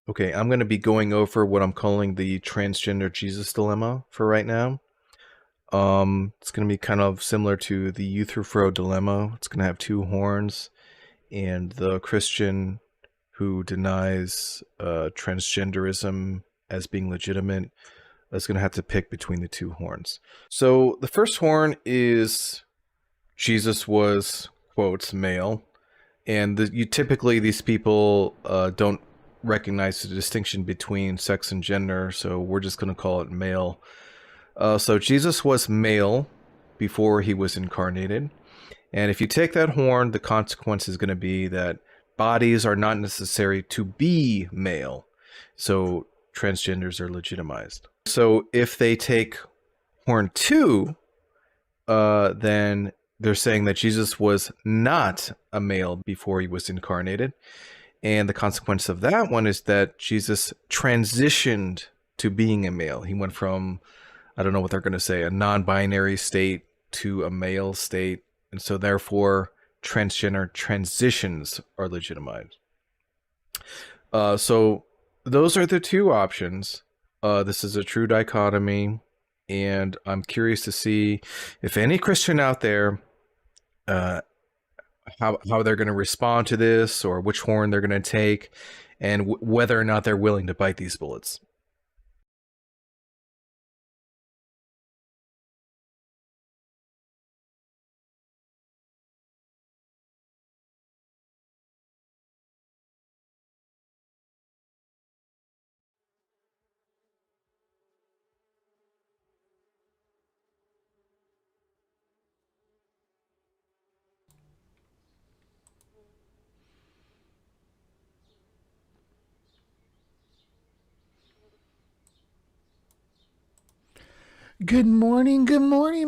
Okay, I'm going to be going over what I'm calling the transgender Jesus dilemma for right now. It's going to be kind of similar to the Euthyphro dilemma. It's going to have two horns, and the Christian who denies transgenderism as being legitimate is going to have to pick between the two horns. So the first horn is Jesus was, quotes, male. And typically these people don't recognize the distinction between sex and gender, so we're just going to call it male. So Jesus was male before he was incarnated. And if you take that horn, the consequence is going to be that bodies are not necessary to be male. So transgenders are legitimized. So if they take horn 2, then they're saying that Jesus was not a male before he was incarnated. And the consequence of that one is that Jesus transitioned to being a male. He went from, I don't know what they're going to say, a non-binary state to a male state. And so therefore, transgender transitions are legitimized. So those are the two options. This is a true dichotomy. And I'm curious to see if any Christian out there, how they're going to respond to this, or which horn they're going to take, and whether or not they're willing to bite these bullets. Good morning,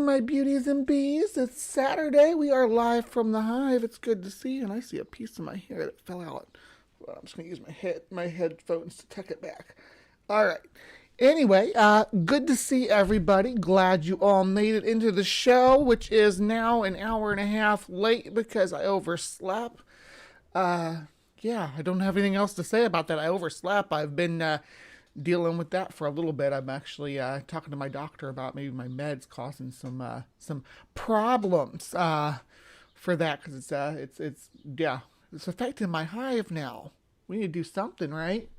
my beauties and bees. It's Saturday. We are live from the Hive. It's good to see you, and I see a piece of my hair that fell out. Well, I'm just going to use my headphones to tuck it back. All right. Anyway, good to see everybody. Glad you all made it into the show, which is now an hour and a half late because I overslept. Yeah, I don't have anything else to say about that. I overslept. I've been dealing with that for a little bit. I'm actually talking to my doctor about maybe my meds causing some problems for that because it's affecting my hive now. We need to do something, right?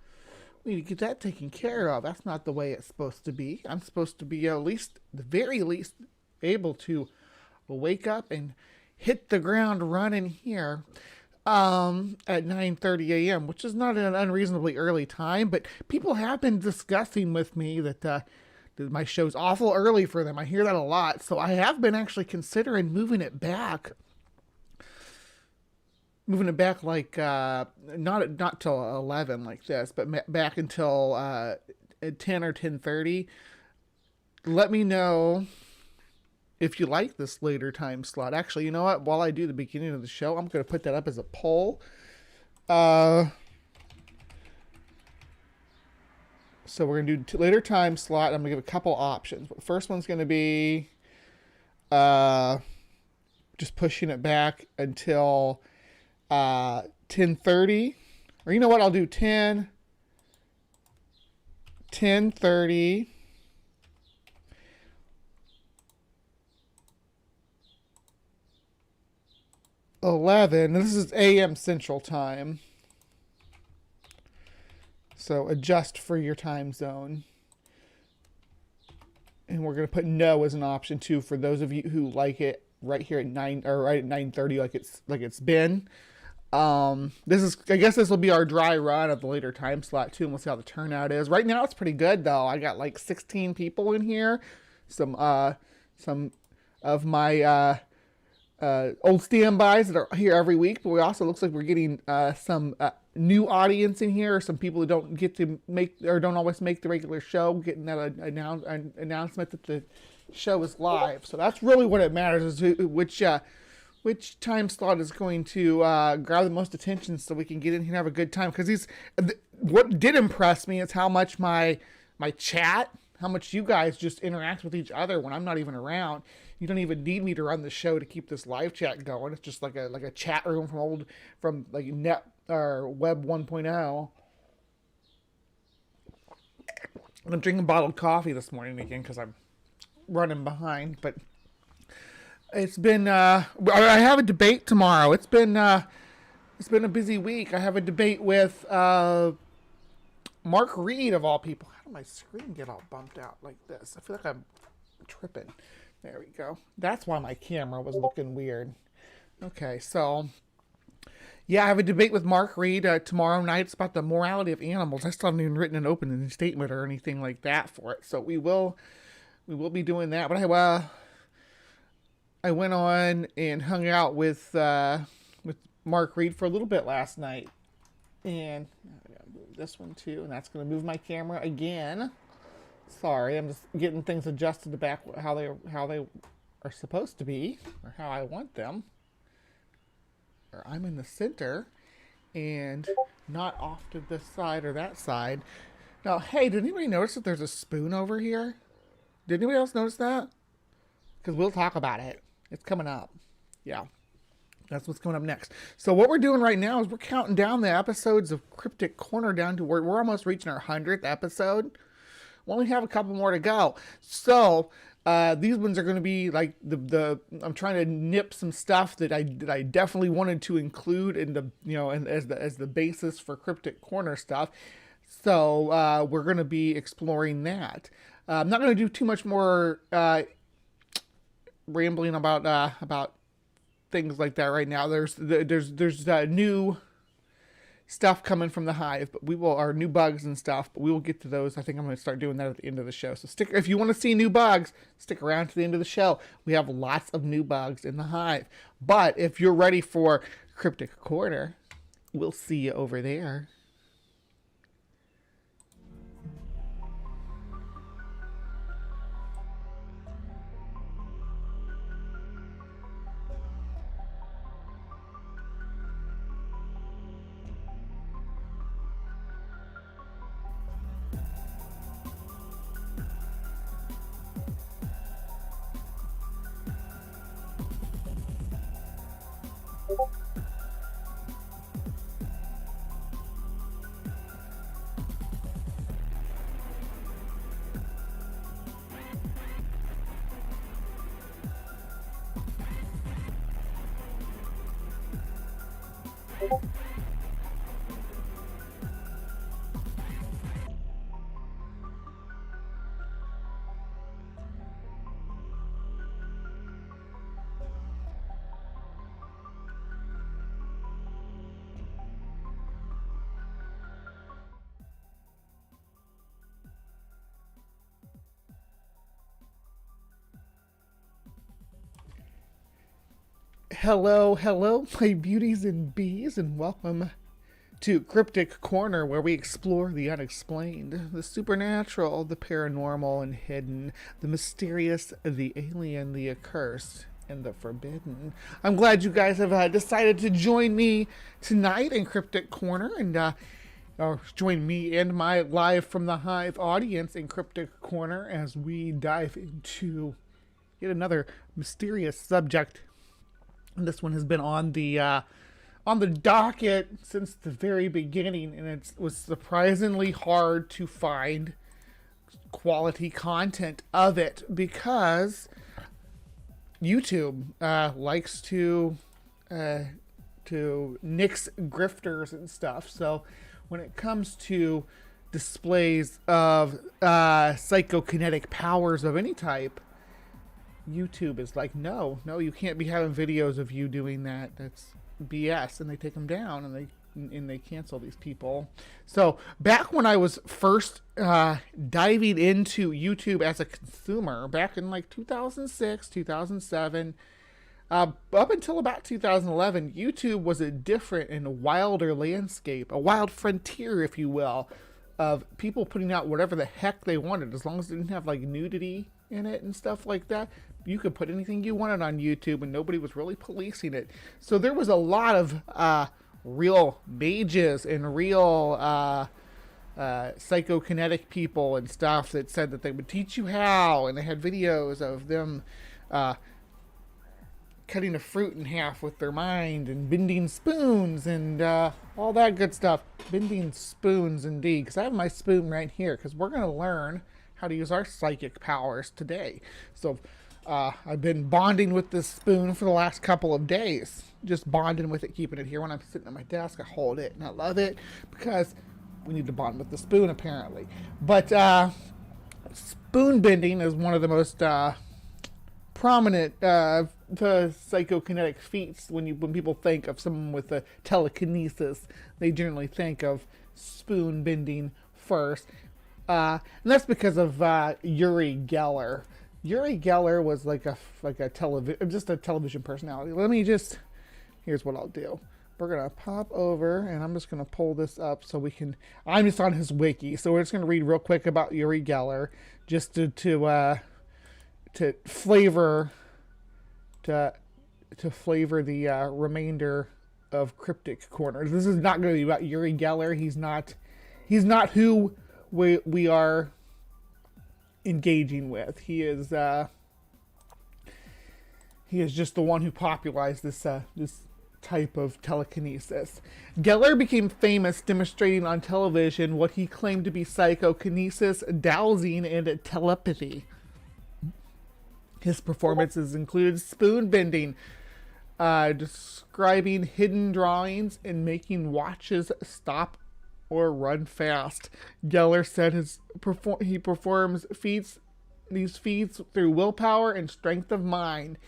We need to get that taken care of. That's not the way it's supposed to be. I'm supposed to be at least, the very least, able to wake up and hit the ground running here at 9:30 a.m., which is not an unreasonably early time. But people have been discussing with me that my show's awful early for them. I hear that a lot, so I have been actually considering moving it back like not till 11 like this, but back until 10 or 10:30. Let me know if you like this later time slot. Actually, you know what? While I do the beginning of the show, I'm going to put that up as a poll. So we're going to do later time slot. I'm going to give a couple options. But the first one's going to be just pushing it back until 10:30. Or you know what? I'll do 10:30. 11. This is AM Central Time. So adjust for your time zone. And we're going to put no as an option too for those of you who like it right here at 9 or right at 9:30 like it's been. I guess this will be our dry run of the later time slot too, and we'll see how the turnout is. Right now it's pretty good though. I got like 16 people in here. Some of my old standbys that are here every week, but we also looks like we're getting some new audience in here, some people who don't get to make or don't always make the regular show, getting that announcement that the show is live. So that's really what it matters, is which time slot is going to grab the most attention so we can get in here and have a good time. Because what did impress me is how much my chat, how much you guys just interact with each other when I'm not even around. You don't even need me to run the show to keep this live chat going. It's just like a chat room from like net or web 1.0. I'm drinking bottled coffee this morning again because I'm running behind. But it's been I have a debate tomorrow. It's been a busy week. I have a debate with Mark Reed of all people. How did my screen get all bumped out like this? I feel like I'm tripping. There we go. That's why my camera was looking weird. Okay, so yeah, I have a debate with Mark Reed tomorrow night. It's about the morality of animals. I still haven't even written an opening statement or anything like that for it. So we will be doing that. But I went on and hung out with Mark Reed for a little bit last night, and I gotta move this one too, and that's gonna move my camera again. Sorry, I'm just getting things adjusted to back how they are supposed to be, or how I want them. Or I'm in the center, and not off to this side or that side. Now, hey, did anybody notice that there's a spoon over here? Did anybody else notice that? Because we'll talk about it. It's coming up. Yeah. That's what's coming up next. So what we're doing right now is we're counting down the episodes of Cryptic Corner down to where we're almost reaching our 100th episode. We only have a couple more to go. So these ones are going to be like the I'm trying to nip some stuff that I definitely wanted to include in the and as the basis for Cryptic Corner stuff. So we're going to be exploring that. I'm not going to do too much more rambling about things like that right now. There's new stuff coming from the Hive, but our new bugs and stuff, but we will get to those. I think I'm going to start doing that at the end of the show. So if you want to see new bugs, stick around to the end of the show. We have lots of new bugs in the Hive. But if you're ready for Cryptic Corner, we'll see you over there. Hello, my beauties and bees, and welcome to Cryptic Corner, where we explore the unexplained, the supernatural, the paranormal and hidden, the mysterious, the alien, the accursed, and the forbidden. I'm glad you guys have decided to join me tonight in Cryptic Corner, and or join me and my live from the Hive audience in Cryptic Corner as we dive into yet another mysterious subject. This one has been on the docket since the very beginning, and it was surprisingly hard to find quality content of it because YouTube likes to nix grifters and stuff. So when it comes to displays of psychokinetic powers of any type, YouTube is like, no, you can't be having videos of you doing that. That's BS, and they take them down, and they cancel these people. So back when I was first diving into YouTube as a consumer, back in like 2006, 2007, up until about 2011, YouTube was a different and wilder landscape, a wild frontier, if you will, of people putting out whatever the heck they wanted, as long as it didn't have like nudity in it and stuff like that. You could put anything you wanted on YouTube, and nobody was really policing it. So there was a lot of real mages and real psychokinetic people and stuff that said that they would teach you how, and they had videos of them cutting a fruit in half with their mind and bending spoons and all that good stuff. Bending spoons, indeed, because I have my spoon right here, because we're going to learn how to use our psychic powers today. So I've been bonding with this spoon for the last couple of days. Just bonding with it, keeping it here. When I'm sitting at my desk, I hold it, and I love it because we need to bond with the spoon, apparently. But spoon bending is one of the most prominent the psychokinetic feats. When people think of someone with a telekinesis, they generally think of spoon bending first, and that's because of Uri Geller. Uri Geller was like a television personality. Here's what I'll do. We're gonna pop over, and I'm just gonna pull this up so we can. I'm just on his wiki, so we're just gonna read real quick about Uri Geller, just to flavor the remainder of Cryptic Corner. This is not going to be about Uri Geller. He's not who we are engaging with. He is just the one who popularized this type of telekinesis. Geller became famous demonstrating on television what he claimed to be psychokinesis, dowsing, and telepathy. His performances included spoon bending, describing hidden drawings, and making watches stop or run fast. Geller said he performs these feats through willpower and strength of mind.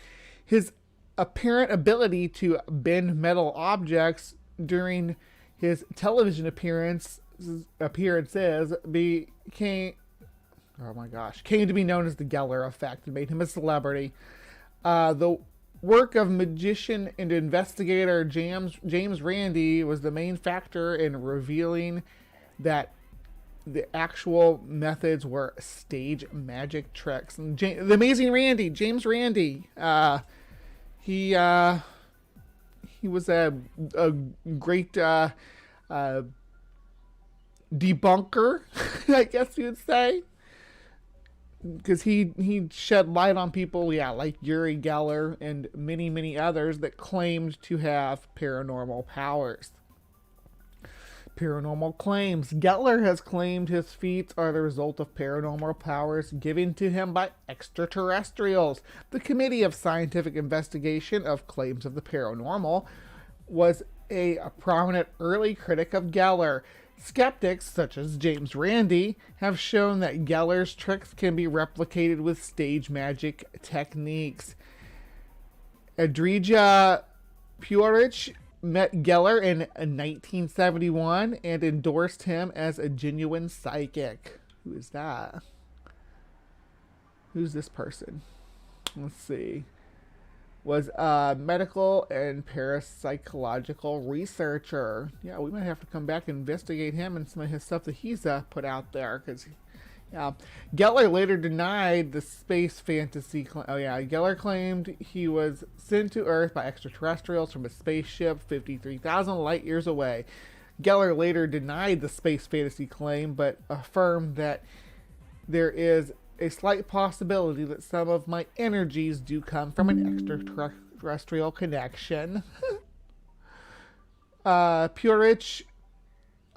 His apparent ability to bend metal objects during his television appearances came to be known as the Geller effect and made him a celebrity. The work of magician and investigator James Randi was the main factor in revealing that the actual methods were stage magic tricks. And the amazing James Randi, he was a great debunker, I guess you'd say, because he shed light on people, like Uri Geller and many others that claimed to have paranormal powers. Paranormal claims. Geller has claimed his feats are the result of paranormal powers given to him by extraterrestrials. The Committee of Scientific Investigation of Claims of the Paranormal was a prominent early critic of Geller. Skeptics, such as James Randi, have shown that Geller's tricks can be replicated with stage magic techniques. Adrija Purich met Geller in 1971 and endorsed him as a genuine psychic. Who is that? Who's this person? Let's see. Was a medical and parapsychological researcher. Yeah, we might have to come back and investigate him and some of his stuff that he's put out there. Because, Geller later denied the space fantasy. Geller claimed he was sent to Earth by extraterrestrials from a spaceship 53,000 light years away. Geller later denied the space fantasy claim, but affirmed that there is a slight possibility that some of my energies do come from an extraterrestrial connection. Purich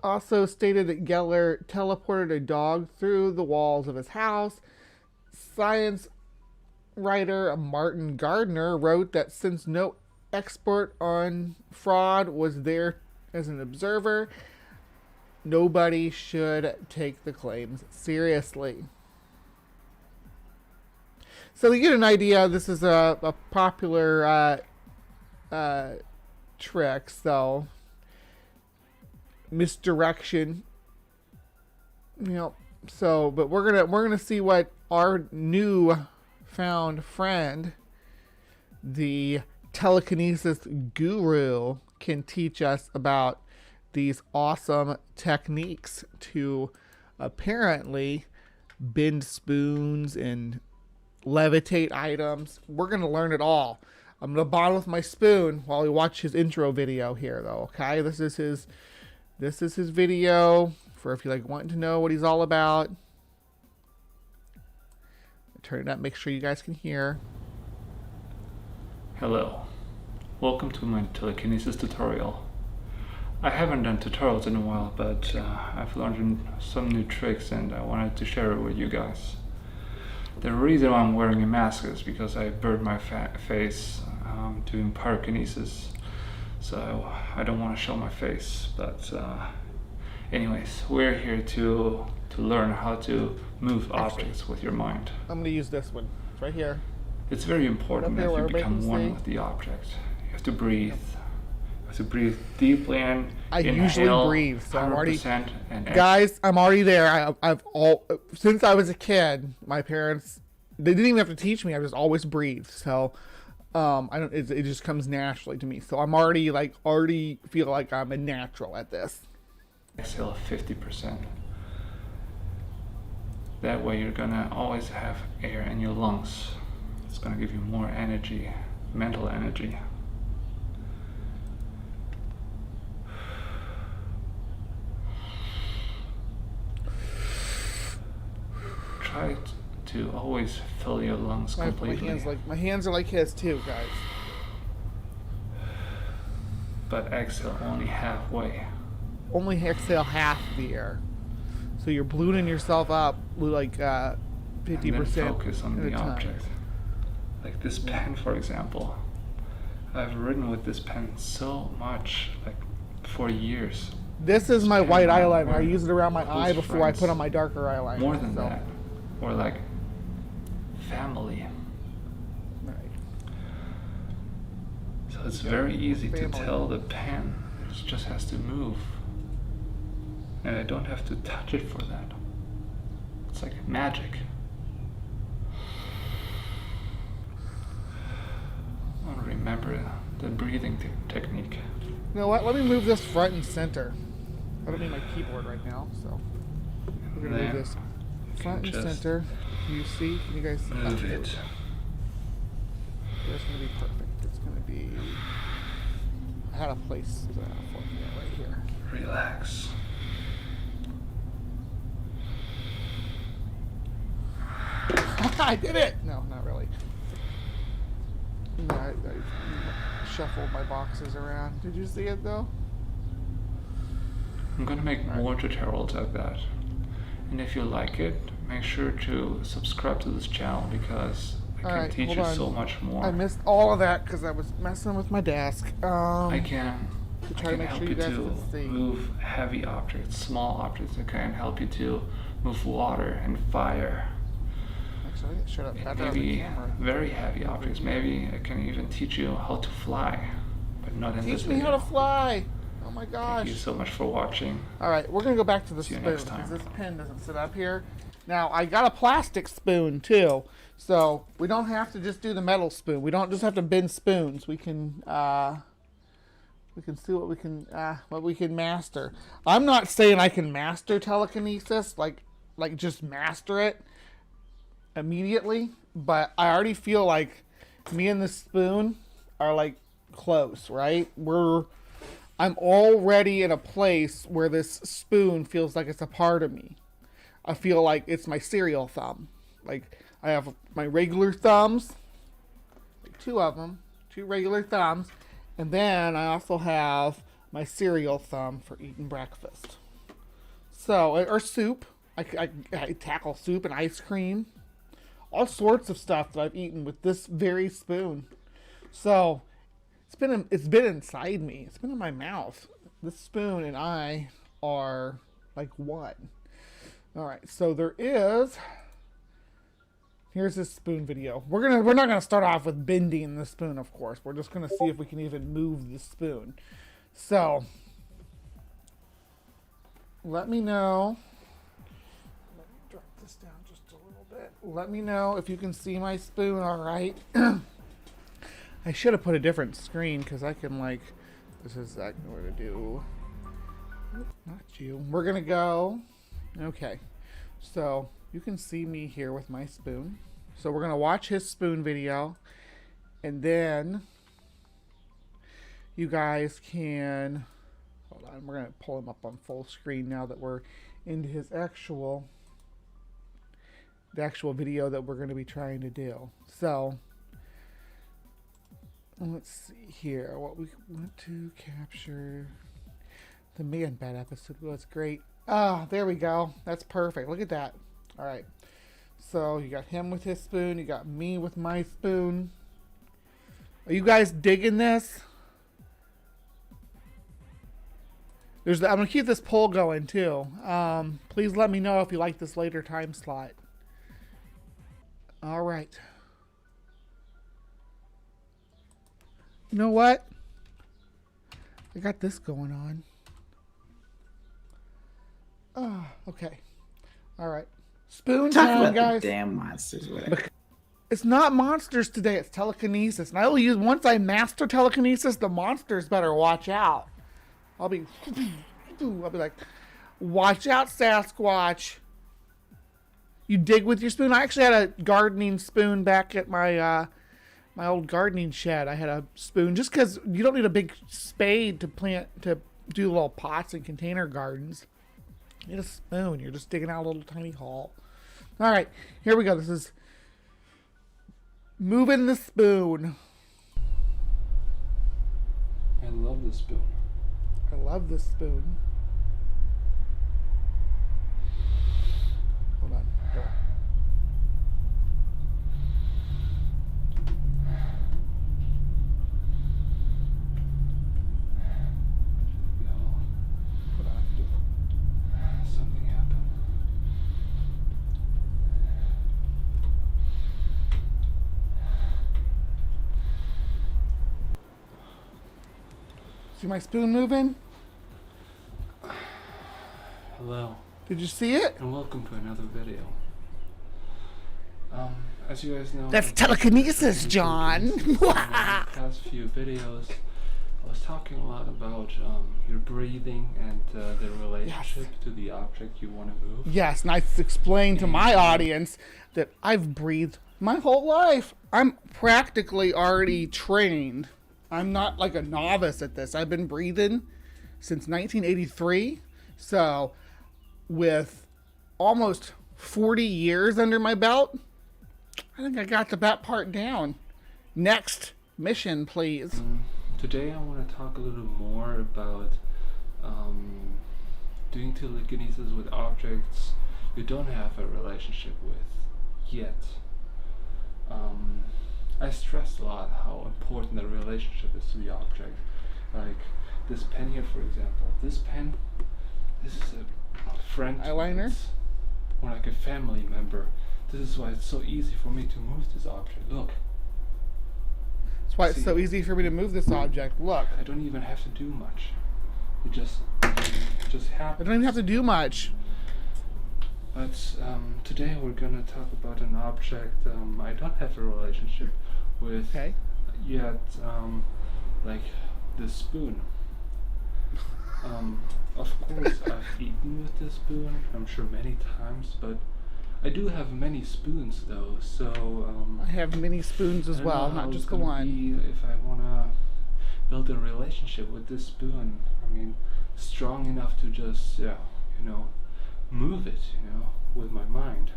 also stated that Geller teleported a dog through the walls of his house. Science writer Martin Gardner wrote that since no expert on fraud was there as an observer, nobody should take the claims seriously. So to get an idea, this is a popular trick. So misdirection, but we're gonna see what our new found friend, the telekinesis guru, can teach us about these awesome techniques to apparently bend spoons and levitate items. We're gonna learn it all. I'm gonna bond with my spoon while we watch his intro video here, though. Okay, this is his video for if you wanting to know what he's all about. Turn it up, make sure you guys can hear. Hello, welcome to my telekinesis tutorial. I haven't done tutorials in a while, but I've learned some new tricks and I wanted to share it with you guys. The reason why I'm wearing a mask is because I burned my face doing pyrokinesis, so I don't want to show my face, but anyways, we're here to learn how to move objects with your mind. I'm going to use this one. It's right here. It's very important that you become one with the object. You have to breathe. You have to breathe deeply in. I usually breathe, so I'm already. And guys, I'm already there. Since I was a kid, my parents, they didn't even have to teach me. I just always breathed. So I don't. It just comes naturally to me. So I'm already feel like I'm a natural at this. Exhale 50%. That way you're gonna always have air in your lungs. It's gonna give you more energy, mental energy. Try to always fill your lungs completely. My hands are like his too, guys. But exhale only halfway. Only exhale half the air. So you're ballooning yourself up like 50%. And then focus on the object. Like this pen, for example. I've written with this pen so much, like for years. This is my white eyeliner. I use it around my eye before I put on my darker eyeliner. More than that. Or like family. Right. So it's very easy to tell the pen. It just has to move. And I don't have to touch it for that. It's like magic. I'll remember the breathing technique. You know what? Let me move this front and center. I don't need my keyboard right now, so we're gonna move this front and center. Can you see? Can you guys move it? It's gonna be perfect. It's gonna be. I had a place for it right here. Relax. I did it! No, not really. No, I shuffled my boxes around. Did you see it though? I'm gonna make more tutorials like that. And if you like it, make sure to subscribe to this channel because I can teach you so much more. I missed all of that because I was messing with my desk. I can help you to move heavy objects, small objects. I can help you to move water and fire. Maybe very heavy objects. Maybe I can even teach you how to fly, but not in this video. Teach me how to fly! Oh my gosh. Thank you so much for watching. Alright, we're going to go back to the spoon because this pen doesn't sit up here. Now, I got a plastic spoon too, so we don't have to just do the metal spoon. We don't just have to bend spoons. We can see what we can master. I'm not saying I can master telekinesis, like just master it immediately, but I already feel like me and the spoon are like close, right? I'm already in a place where this spoon feels like it's a part of me. I feel like it's my cereal thumb. Like I have my regular thumbs, like two of them, two regular thumbs, and then I also have my cereal thumb for eating breakfast. So, or soup. I tackle soup and ice cream. All sorts of stuff that I've eaten with this very spoon. So it's been inside me. It's been in my mouth. This spoon and I are like one. All right, so here's this spoon video. We're not gonna start off with bending the spoon, of course. We're just gonna see if we can even move the spoon. So let me know. Let me drop this down just a little bit. Let me know if you can see my spoon all right. I should have put a different screen because I can this is exactly what to do. Not you. We're gonna go. Okay, so you can see me here with my spoon. So we're gonna watch his spoon video, and then you guys can hold on. We're gonna pull him up on full screen now that we're into the actual video that we're gonna be trying to do. So Let's see here. What we want to capture. The Man Bat episode was great. Ah, there we go. That's perfect. Look at that. All right. So you got him with his spoon. You got me with my spoon. Are you guys digging this? I'm going to keep this poll going too. Please let me know if you like this later time slot. All right. You know what? I got this going on. Oh, okay. All right. Spoon Talk time, about guys. the damn monsters. Whatever. It's not monsters today. It's telekinesis. And I will use, once I master telekinesis, the monsters better watch out. I'll be like, watch out, Sasquatch. You dig with your spoon. I actually had a gardening spoon back at my my old gardening shed. I had a spoon just because you don't need a big spade to do little pots and container gardens. You need a spoon. You're just digging out a little tiny hole. All right, here we go. This is moving the spoon. I love the spoon. I love this spoon. Hold on. Go. Hold on. Something happened. See my spoon moving? Hello, Did you see it? and welcome to another video. As you guys know, That's I've been telekinesis, doing John. telekinesis. In the past few videos, I was talking a lot about your breathing and the relationship to the object you want to move. Yes, and I've explained to my audience that I've breathed my whole life. I'm practically already trained. I'm not like a novice at this. I've been breathing since 1983. So, with almost 40 years under my belt, I think I got that part down. Next mission, please. Today I want to talk a little more about doing telekinesis with objects you don't have a relationship with yet. I stressed a lot how important the relationship is to the object. Like this pen here, for example. This pen, this is a friend. Eyeliner? It's more like a family member. This is why it's so easy for me to move this object. Look, That's why it's so easy for me to move this object. Look, I don't even have to do much. It just happens. I don't even have to do much. But today we're gonna talk about an object I don't have a relationship with Okay. yet, like the spoon. Of course, I've eaten with this spoon, I'm sure many times, but I do have many spoons though, so I have many spoons as I don't well, know how not it's just the gonna one. be if I wanna build a relationship with this spoon. I mean, strong enough to just, move it, with my mind.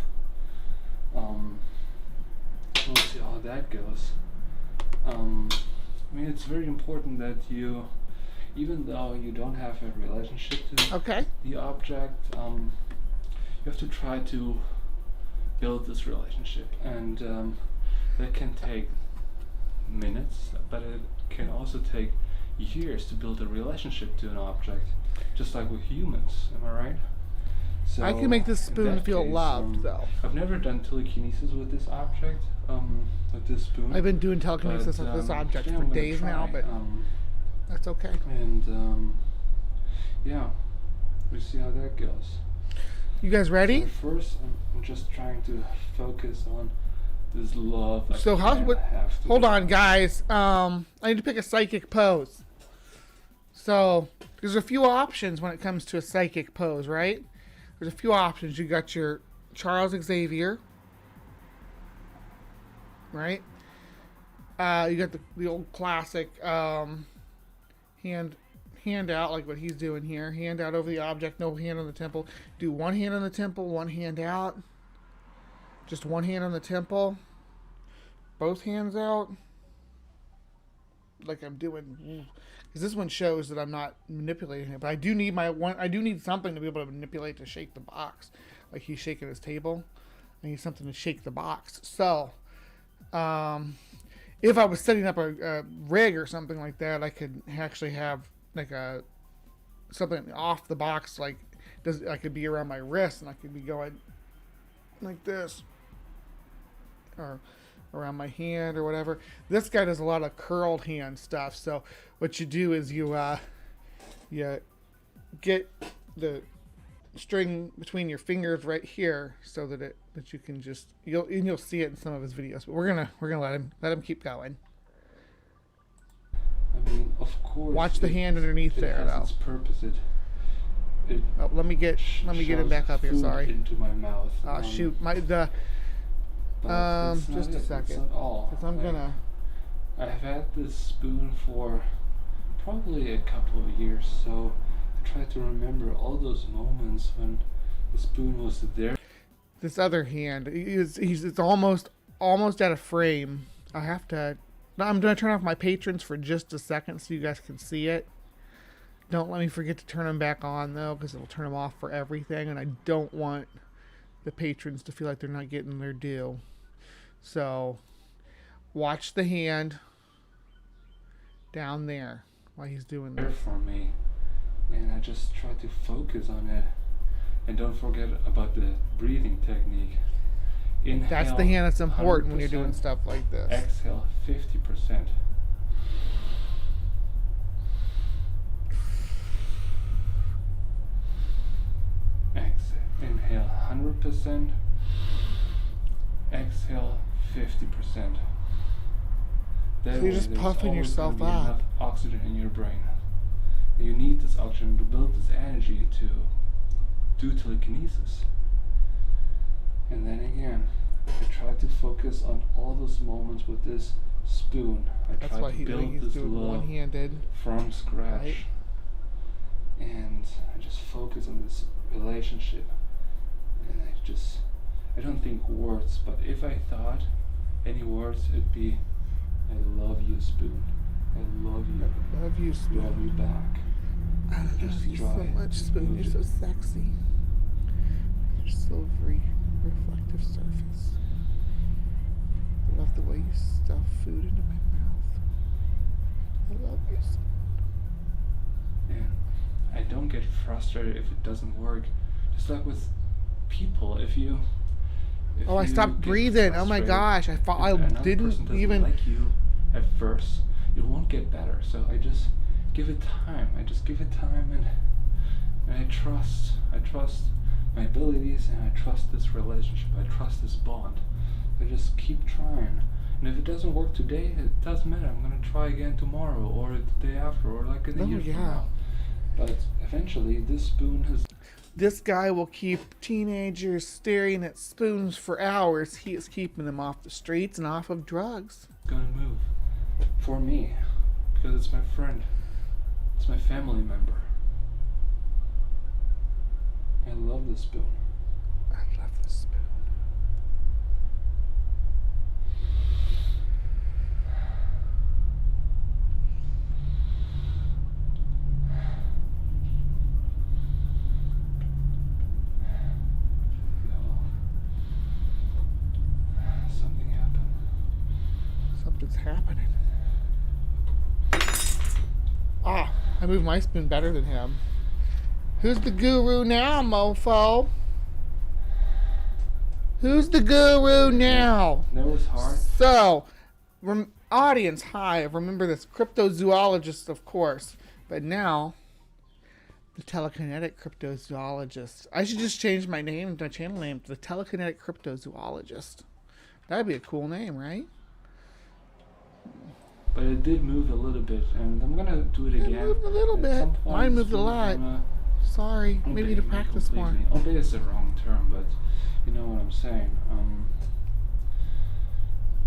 We'll see how that goes. I mean, it's very important that you, even though you don't have a relationship to Okay. the object, you have to try to build this relationship, and that can take minutes, but it can also take years to build a relationship to an object, just like with humans. Am I right? So I can make this in spoon that feel case, loved, though. I've never done telekinesis with this object, with this spoon. I've been doing telekinesis with this object today for I'm gonna days now, try, but that's okay. and yeah, we'll see how that goes. You guys ready? So first, I'm just trying to focus on this love. So hold on, guys. I need to pick a psychic pose. So there's a few options when it comes to a psychic pose, right? There's a few options. You got your Charles Xavier, right? You got the old classic hand out, like what he's doing here. Hand out over the object, no hand on the temple. Do one hand on the temple, one hand out. Just one hand on the temple. Both hands out. like I'm doing, because this one shows that I'm not manipulating it. But I do need I do need something to be able to manipulate to shake the box, like he's shaking his table. I need something to shake the box. So, if I was setting up a rig or something like that, I could actually have like something off the box, like I could be around my wrist and I could be going like this, or around my hand or whatever. This guy does a lot of curled hand stuff. So what you do is you get the string between your fingers right here, so that you can just you'll see it in some of his videos. But we're gonna let him keep going. I mean, of course. Watch the hand underneath there, has though. its purpose. Let me get him back up here. Sorry. Into my mouth. Shoot, just a second. Because I'm gonna. I've had this spoon for probably a couple of years, so I try to remember all those moments when the spoon was there. This other hand, it's almost out of frame. I'm gonna turn off my patrons for just a second so you guys can see it. Don't let me forget to turn them back on though, because it'll turn them off for everything, and I don't want the patrons to feel like they're not getting their due. So watch the hand down there while he's doing this. For me, and I just try to focus on it, and don't forget about the breathing technique. Inhale, that's the hand that's important when you're doing 100%, stuff like this. Exhale 50%. Inhale 100%. Exhale 50%. So you're just puffing yourself up. Enough oxygen in your brain. You need this oxygen to build this energy to do telekinesis. And then again, I try to focus on all those moments with this spoon. I try to build this love one-handed from scratch. Right. And I just focus on this relationship. And I don't think words, but if I thought any words, it'd be, I love you, spoon. I love you. I love you, spoon. Love you back. I love you so much, spoon. You're so sexy. Your silvery, reflective surface. I love the way you stuff food into my mouth. I love you, spoon. And I don't get frustrated if it doesn't work. Just like with people, if I stopped breathing. Oh my gosh, I didn't even like you at first. It won't get better. So I just give it time. And I trust my abilities, and I trust this relationship. I trust this bond. I just keep trying. And if it doesn't work today, it doesn't matter. I'm gonna try again tomorrow, or the day after, or like a year from now. But eventually, this spoon has. This guy will keep teenagers staring at spoons for hours. He is keeping them off the streets and off of drugs. Gonna move for me, because it's my friend. It's my family member. I love this spoon. I love this spoon. Something happened. Something's happening. I moved my spoon better than him. Who's the guru now, mofo? Who's the guru now? That was hard. So, audience, Hive, remember this cryptozoologist, of course. But now, the telekinetic cryptozoologist. I should just change my channel name to the telekinetic cryptozoologist. That'd be a cool name, right? But it did move a little bit, and I'm gonna do it again. It moved a little bit. Mine moved a lot. Sorry, maybe to practice more. Obey is the wrong term, but you know what I'm saying.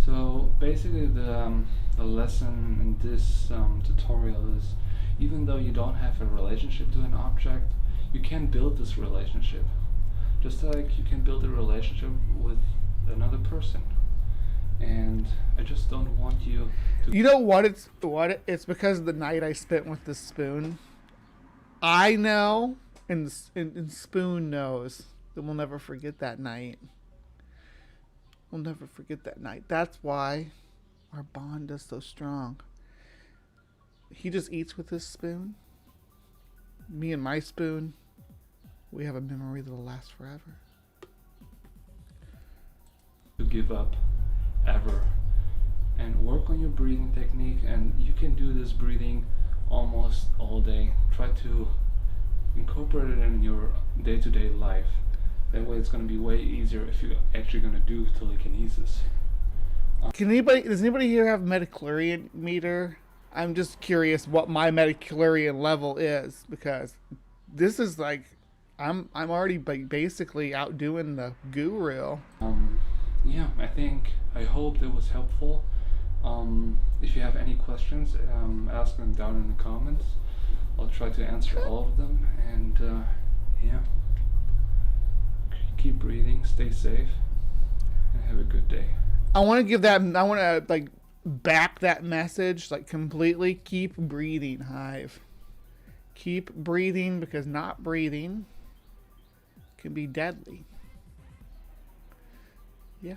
So basically, the lesson in this tutorial is, even though you don't have a relationship to an object, you can build this relationship. Just like you can build a relationship with another person. and I just don't want you to. You know what? It's because of the night I spent with the spoon. I know, and Spoon knows that we'll never forget that night. We'll never forget that night. That's why our bond is so strong. He just eats with his spoon. Me and my spoon, we have a memory that'll last forever. To give up ever, and work on your breathing technique, and you can do this breathing almost all day. Try to incorporate it in your day-to-day life. That way it's going to be way easier if you're actually going to do telekinesis. Does anybody here have metachlorian meter? I'm just curious what my metachlorian level is, because this is like I'm already basically outdoing the guru. Yeah, I hope that was helpful. If you have any questions, ask them down in the comments. I'll try to answer all of them, and yeah, keep breathing, stay safe, and have a good day. I want to like back that message like completely. Keep breathing, Hive. Keep breathing, because not breathing can be deadly. Yeah.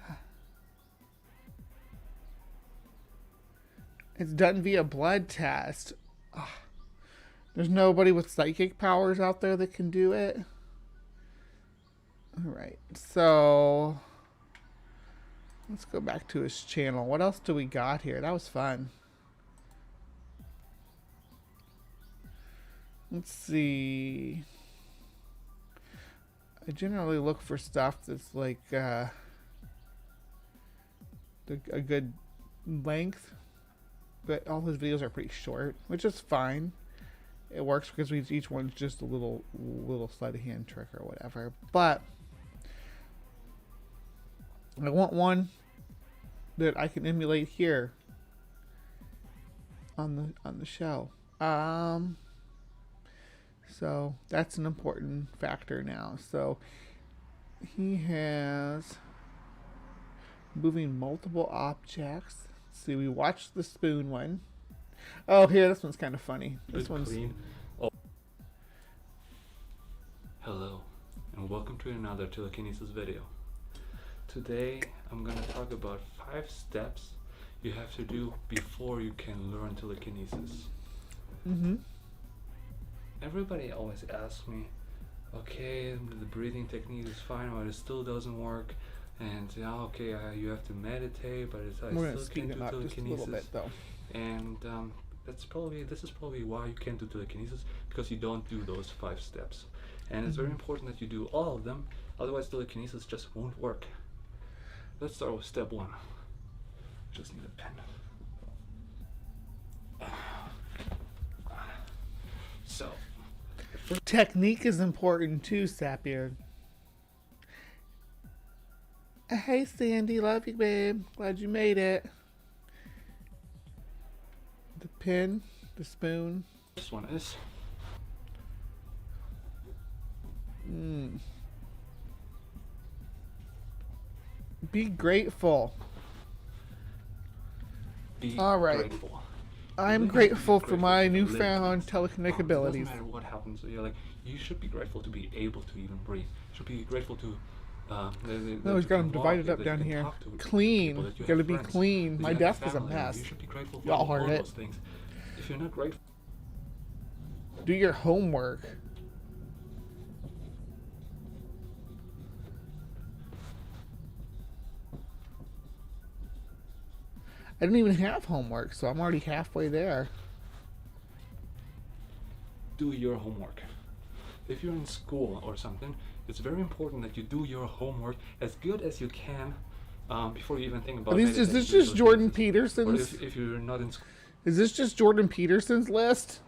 It's done via blood test. Ugh. There's nobody with psychic powers out there that can do it. Alright, so let's go back to his channel. What else do we got here? That was fun. Let's see. I generally look for stuff that's like a good length, but all his videos are pretty short, which is fine. It works because each one's just a little sleight of hand trick or whatever. But I want one that I can emulate here on the show. So that's an important factor now. So he has moving multiple objects. Let's see, we watched the spoon one. Oh, here, this one's kind of funny. This one's clean. Oh. Hello, and welcome to another telekinesis video. Today, I'm gonna talk about 5 steps you have to do before you can learn telekinesis. Everybody always asks me, okay, the breathing technique is fine, but it still doesn't work. And yeah, okay, you have to meditate, but I still can't do telekinesis. Just a little bit, though. And this is probably why you can't do telekinesis, because you don't do those 5 steps. And it's very important that you do all of them, otherwise telekinesis just won't work. Let's start with step 1. Just need a pen. So, technique is important too, Sapbeard. Hey Sandy, love you, babe. Glad you made it. The pen, the spoon. This one is. Be grateful. All right. Grateful. I'm grateful for my newfound telekinetic It abilities. doesn't matter what happens. You should be grateful to be able to even breathe. You should be grateful to. No, he's got them divided up down here. Clean. You gotta be clean. My desk is a mess. You should be grateful for Y'all all heard it. those things. If you're not grateful, do your homework. I didn't even have homework, so I'm already halfway there. do your homework. If you're in school or something, it's very important that you do your homework as good as you can before you even think about it. Is this just Jordan Peterson's? If you're not in school. Is this just Jordan Peterson's list?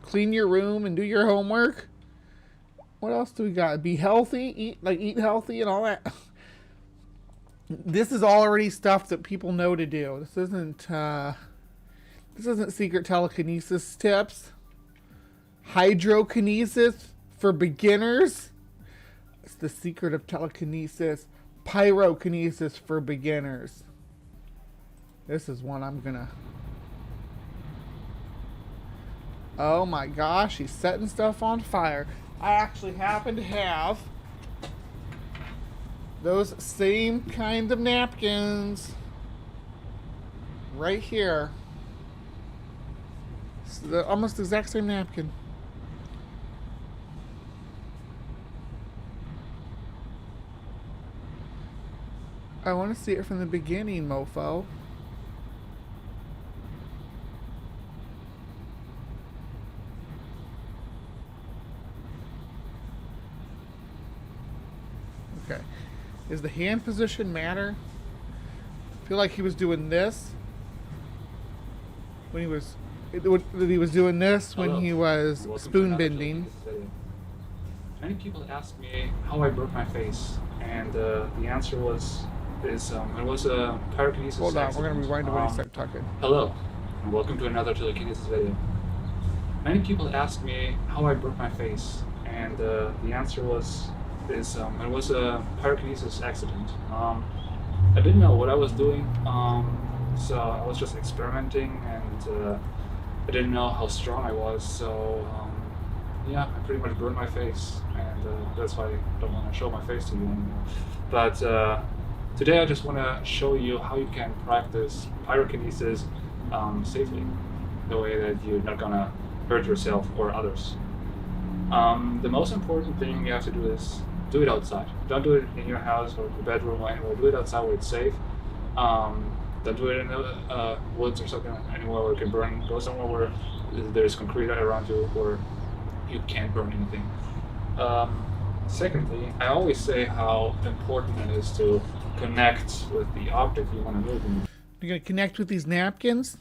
Clean your room and do your homework? What else do we got? Be healthy, eat healthy and all that. This is already stuff that people know to do. This isn't secret telekinesis tips. Hydrokinesis for beginners. It's the secret of telekinesis. pyrokinesis for beginners. This is one I'm gonna... Oh my gosh, he's setting stuff on fire. I actually happen to have those same kind of napkins right here. It's almost the exact same napkin. I want to see it from the beginning, mofo. Okay. Does the hand position matter? I feel like he was doing this when he was doing this when he was spoon bending. Many people ask me how I broke my face, and the answer it was a pyrokinesis. Hold on, accident. we're gonna rewind to when he started talking. Hello, and welcome to another telekinesis video. Many people ask me how I broke my face, and the answer it was a pyrokinesis accident. I didn't know what I was doing, so I was just experimenting, and I didn't know how strong I was, so yeah, I pretty much burned my face, and that's why I don't want to show my face to you anymore. But today I just want to show you how you can practice pyrokinesis safely, the way that you're not gonna hurt yourself or others. The most important thing you have to do is do it outside. Don't do it in your house or your bedroom or anywhere. Do it outside where it's safe. Don't do it in the woods or something, anywhere where it can burn. Go somewhere where there's concrete around you or you can't burn anything. Secondly, I always say how important it is to connect with the object you want to move in. You're gonna connect with these napkins?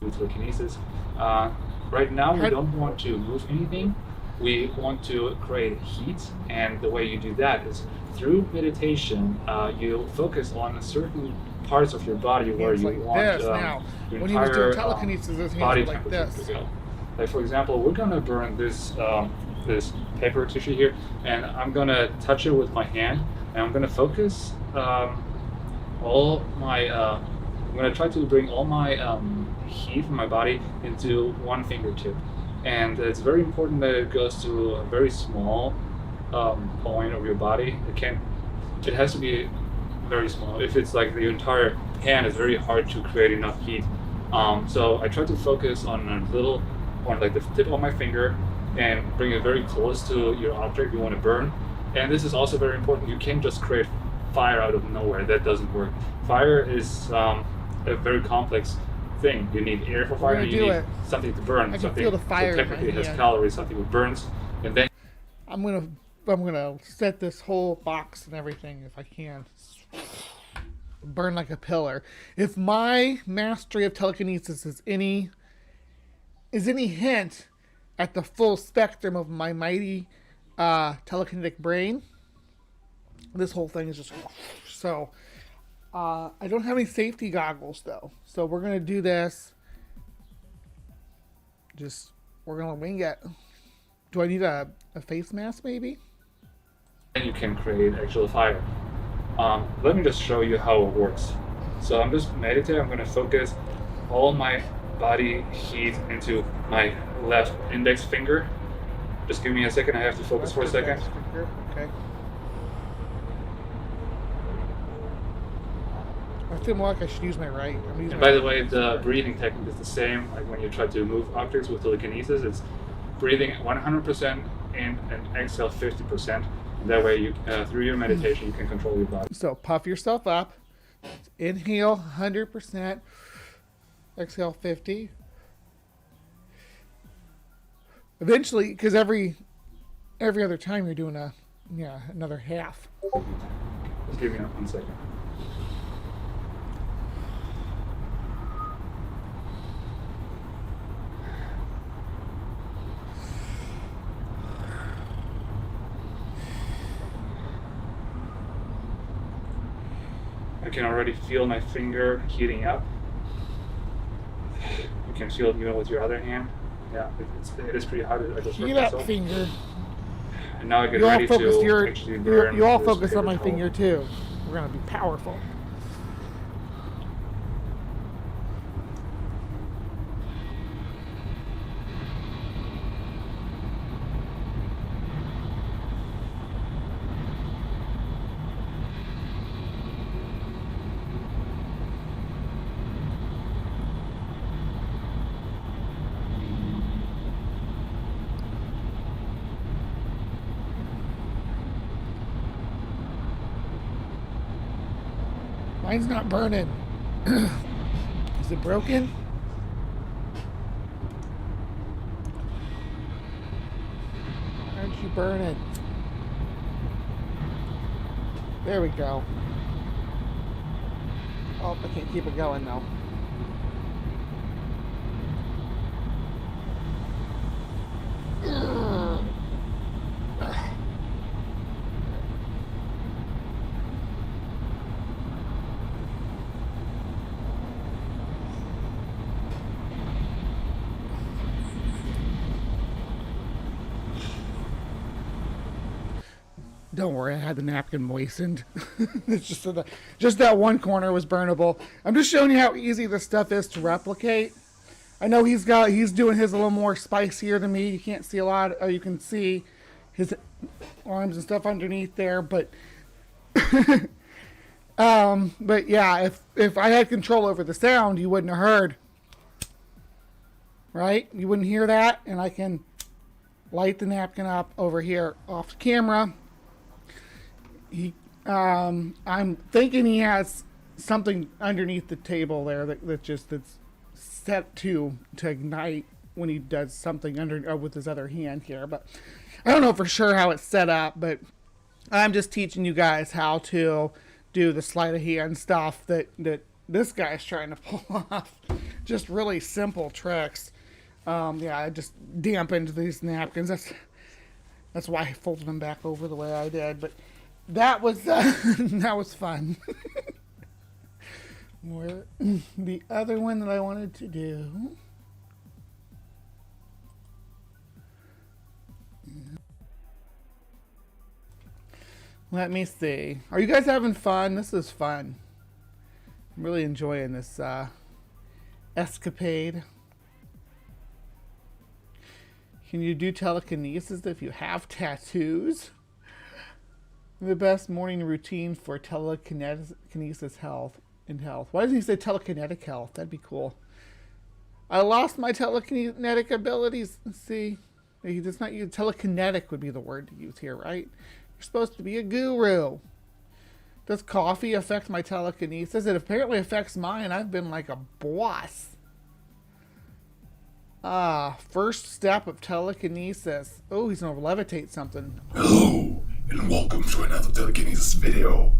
Telekinesis. Right now, we don't want to move anything. We want to create heat, and the way you do that is through meditation. You focus on certain parts of your body where you like want this. your Now, when he was doing entire telekinesis, his hands body were like temperature this. to go. Like for example, we're gonna burn this this paper tissue here, and I'm gonna touch it with my hand, and I'm gonna focus all my. I'm gonna try to bring all my heat from my body into one fingertip, and it's very important that it goes to a very small point of your body. It has to be very small. If it's like the entire hand, it's very hard to create enough heat. So I try to focus on a little, on like the tip of my finger, and bring it very close to your object you want to burn. And this is also very important. You can't just create fire out of nowhere. That doesn't work. Fire is a very complex thing. You need air for fire. You need something to burn. I can feel the fire in my technically it has hand. calories. Something that burns, and then I'm gonna set this whole box and everything if I can. Burn like a pillar. If my mastery of telekinesis is any hint at the full spectrum of my mighty telekinetic brain, this whole thing is just so. I don't have any safety goggles though, so we're gonna do this. We're gonna wing it. Do I need a face mask maybe? you can create actual fire. Let me just show you how it works. So I'm just meditating. I'm going to focus all my body heat into my left index finger. Just give me a second. I have to focus for a second. Okay. I feel more like I should use my right. And by the way, the breathing technique is the same. Like when you try to move objects with telekinesis, it's breathing 100% in and exhale 50%. That way, you through your meditation, you can control your body. So puff yourself up. Inhale 100%. Exhale 50. Eventually, because every other time you're doing another half. Just give me 1 second. I can already feel my finger heating up. You can feel it even with your other hand. Yeah, it is pretty hot. I just Heat up, finger. and now I get You all ready focus to actually learn. you all this focus on my protocol. finger too. We're gonna be powerful. Mine's not burning. Is it broken? Why aren't you burning? There we go. Oh, I can't keep it going though. Don't worry, I had the napkin moistened. It's just that one corner was burnable. I'm just showing you how easy this stuff is to replicate. I know he's doing his a little more spicier than me. You can't see a lot, or you can see his arms and stuff underneath there, but but yeah, if I had control over the sound, you wouldn't have heard. Right? You wouldn't hear that, and I can light the napkin up over here off camera. I'm thinking he has something underneath the table there that's set to ignite when he does something with his other hand here. But I don't know for sure how it's set up, but I'm just teaching you guys how to do the sleight of hand stuff that this guy's trying to pull off. Just really simple tricks. Yeah, I just dampened these napkins. That's why I folded them back over the way I did. But that was that was fun. The other one that I wanted to do. Let me see. Are you guys having fun? This is fun. I'm really enjoying this escapade. Can you do telekinesis if you have tattoos? The best morning routine for telekinesis health. Why doesn't he say telekinetic health? That'd be cool. I lost my telekinetic abilities. Let's see. He does not use telekinetic would be the word to use here, right? You're supposed to be a guru. Does coffee affect my telekinesis? It apparently affects mine. I've been like a boss. First step of telekinesis. Oh, he's gonna levitate something. Hello, and welcome to another telekinesis video.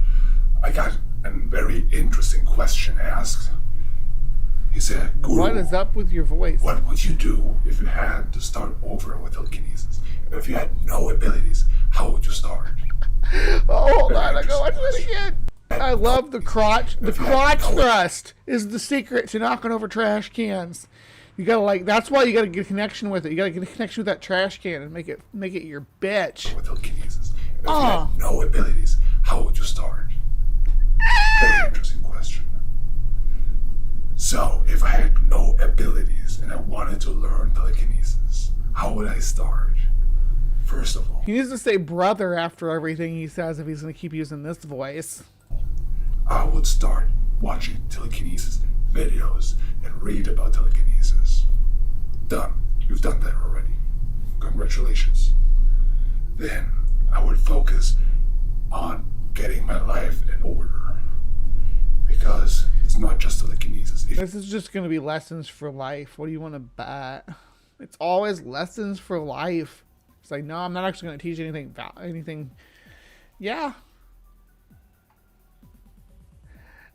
I got a very interesting question asked. He said, Guru, what is up with your voice? what would you do if you had to start over with telekinesis? If you had no abilities, how would you start? Oh, hold on, I go watch that again. I love the crotch. The crotch thrust is the secret to knocking over trash cans. You gotta that's why you gotta get a connection with it. You gotta get a connection with that trash can and make it your bitch. With telekinesis. If you had no abilities, how would you start? Very interesting question. So, if I had no abilities and I wanted to learn telekinesis, how would I start? First of all, He needs to say brother after everything he says if he's gonna keep using this voice. I would start watching telekinesis videos and read about telekinesis. Done. You've done that already. Congratulations. Then I would focus on getting my life in order. Because it's not just telekinesis. This is just gonna be lessons for life. What do you want to bet? It's always lessons for life. It's like, no, I'm not actually gonna teach anything. Yeah.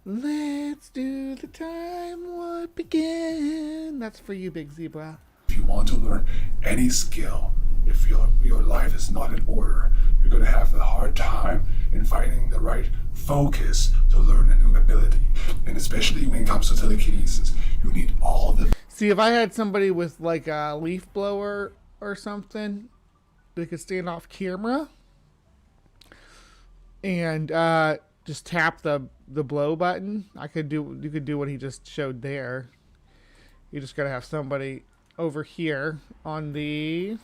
Let's do the time warp again. That's for you, Big Zebra. If you want to learn any skill, if your life is not in order, you're going to have a hard time in finding the right focus to learn a new ability. And especially when it comes to telekinesis, you need all the... See, if I had somebody with like a leaf blower or something, they could stand off camera and just tap the blow button. You could do what he just showed there. You just gotta have somebody over here on the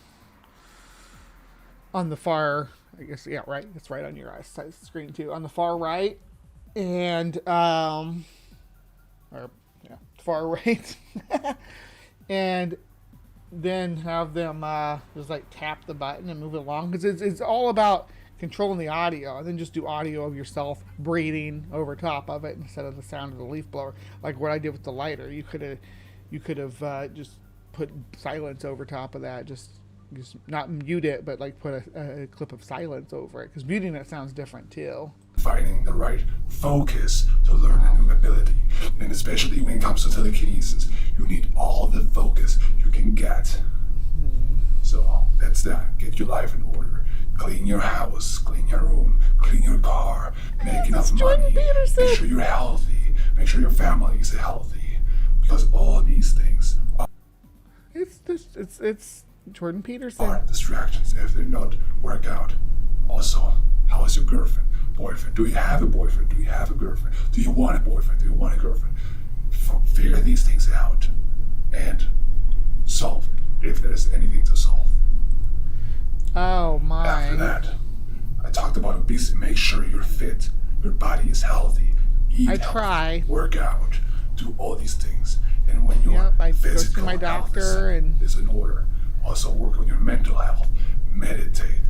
far, I guess, yeah, right. It's right on your eyes side of the screen too. On the far right, and far right, and then have them just like tap the button and move it along, because it's all about controlling the audio, and then just do audio of yourself breathing over top of it instead of the sound of the leaf blower, like what I did with the lighter. You could have just put silence over top of that, just not mute it, but like put a clip of silence over it, because muting it sounds different too. Finding the right focus to learn a new ability, and especially when it comes to telekinesis, you need all the focus you can get. So that's that. Get your life in order. Clean your house, clean your room, clean your car, make enough money, make sure you're healthy, make sure your family is healthy, because all these things It's Jordan Peterson. are distractions if they don't work out. Also, how is your girlfriend, boyfriend? Do you have a boyfriend? Do you have a girlfriend? Do you want a boyfriend? Do you want a girlfriend? Figure these things out and solve it if there's anything to solve. Oh my. After that, I talked about obesity. Make sure you're fit, your body is healthy, eat healthy, try. work out, do all these things. And when your I go physical to my health doctor is in order, also work on your mental health, meditate,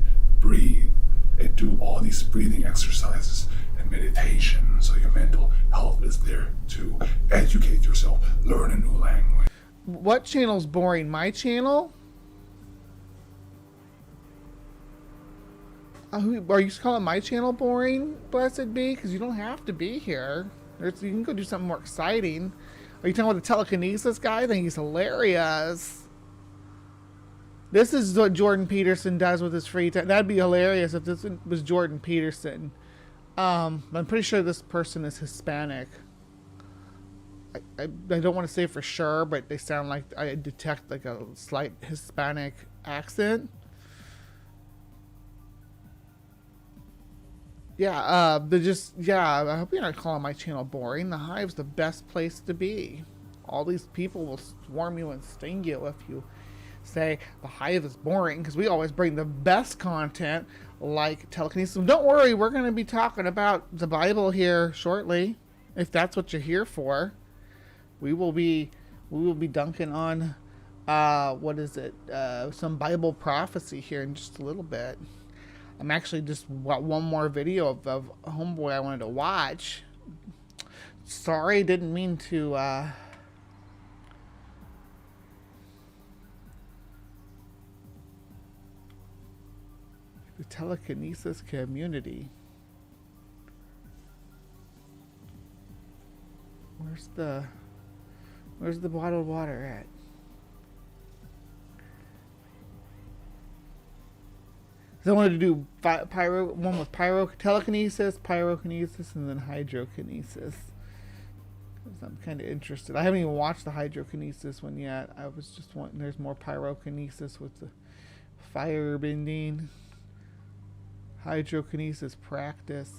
breathe, and do all these breathing exercises and meditation, so your mental health is there to educate yourself, learn a new language. What channel's boring? My channel? Are you calling my channel boring, Blessed Be? Because you don't have to be here. You can go do something more exciting. Are you talking about the telekinesis guy? I think he's hilarious. This is what Jordan Peterson does with his free time. That'd be hilarious if this was Jordan Peterson. I'm pretty sure this person is Hispanic. I don't want to say for sure, but they sound like I detect like a slight Hispanic accent. Yeah, I hope you're not calling my channel boring. The Hive's the best place to be. All these people will swarm you and sting you if you say the Hive is boring, because we always bring the best content like telekinesis. Don't worry, we're going to be talking about the Bible here shortly, if that's what you're here for. We will be dunking on some Bible prophecy here in just a little bit. I'm actually just one more video of Homeboy I wanted to watch. Sorry, didn't mean to the telekinesis community. Where's the bottled water at? So I wanted to do one with telekinesis, pyrokinesis, and then hydrokinesis. Because I'm kind of interested. I haven't even watched the hydrokinesis one yet. I was just wanting, there's more pyrokinesis with the fire bending. Hydrokinesis practice.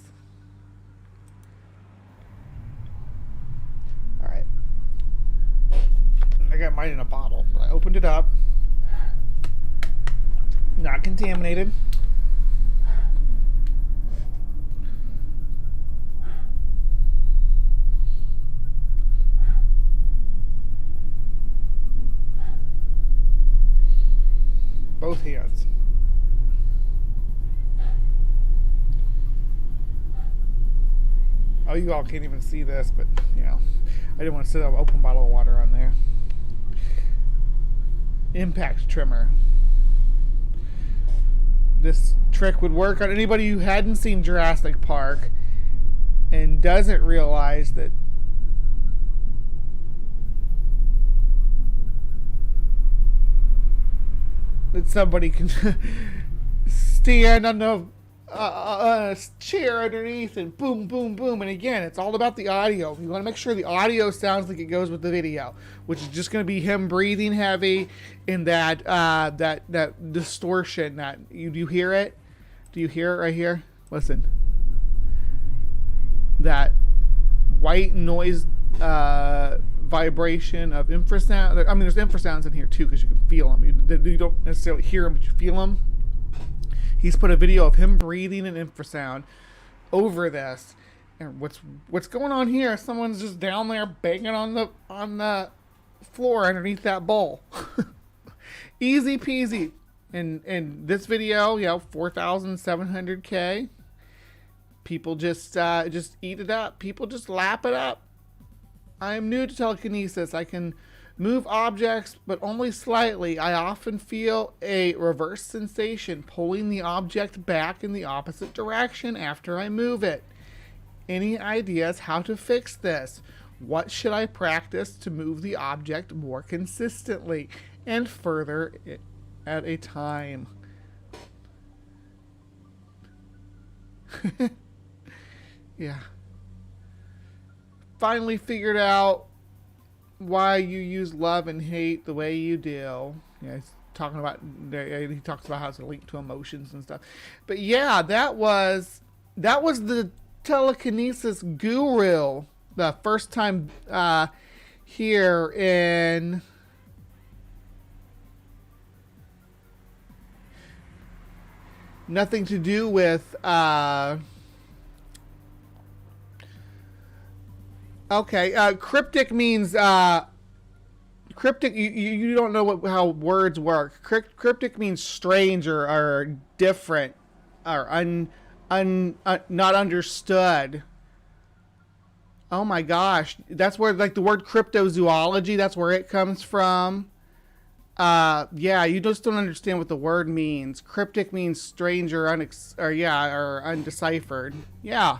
Alright. I got mine in a bottle, but I opened it up. Not contaminated. Both hands. Oh, you all can't even see this, but you know, I didn't want to set an open bottle of water on there. Impact trimmer. This trick would work on anybody who hadn't seen Jurassic Park and doesn't realize that somebody can stand on the chair underneath, and boom, boom, boom. And again, it's all about the audio. You want to make sure the audio sounds like it goes with the video, which is just going to be him breathing heavy and that distortion. That you hear it? Do you hear it right here? Listen. That white noise vibration of infrasound. I mean, there's infrasounds in here too because you can feel them. You don't necessarily hear them, but you feel them. He's put a video of him breathing an infrasound over this. And what's going on here? Someone's just down there banging on the floor underneath that bowl. Easy peasy. In this video, 4,700K. People just eat it up. People just lap it up. I am new to telekinesis. I can move objects, but only slightly. I often feel a reverse sensation pulling the object back in the opposite direction after I move it. Any ideas how to fix this? What should I practice to move the object more consistently and further at a time? Yeah. Finally figured out why you use love and hate the way you do. Yeah, he's talking about, he talks about how it's linked to emotions and stuff. But yeah, that was the telekinesis guru the first time here in nothing to do with okay, cryptic means cryptic. You don't know how words work. Cryptic means strange or different or not understood. Oh my gosh, that's where like the word cryptozoology. That's where it comes from. Yeah, you just don't understand what the word means. Cryptic means strange or undeciphered. Yeah.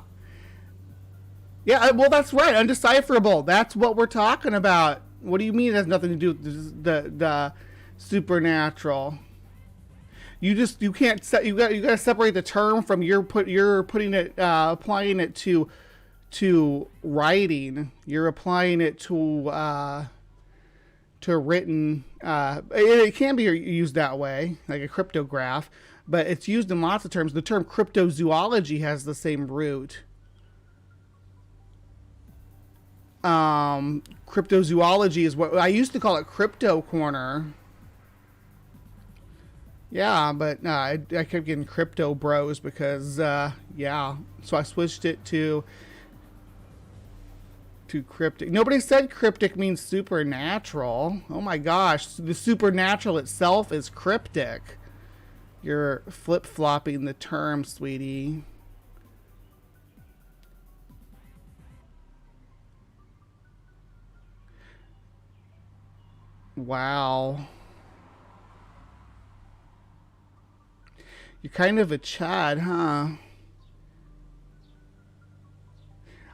Yeah, well, that's right. Undecipherable. That's what we're talking about. What do you mean it has nothing to do with the supernatural? You can't set. You got to separate the term from you're putting it applying it to writing. You're applying it to written. It can be used that way, like a cryptograph, but it's used in lots of terms. The term cryptozoology has the same root. Cryptozoology is what I used to call it. CryptoCorner. Yeah, but I kept getting crypto bros because yeah, so I switched it to cryptic. Nobody said cryptic means supernatural. Oh my gosh, the supernatural itself is cryptic. You're flip-flopping the term, sweetie. Wow. You're kind of a chad, huh?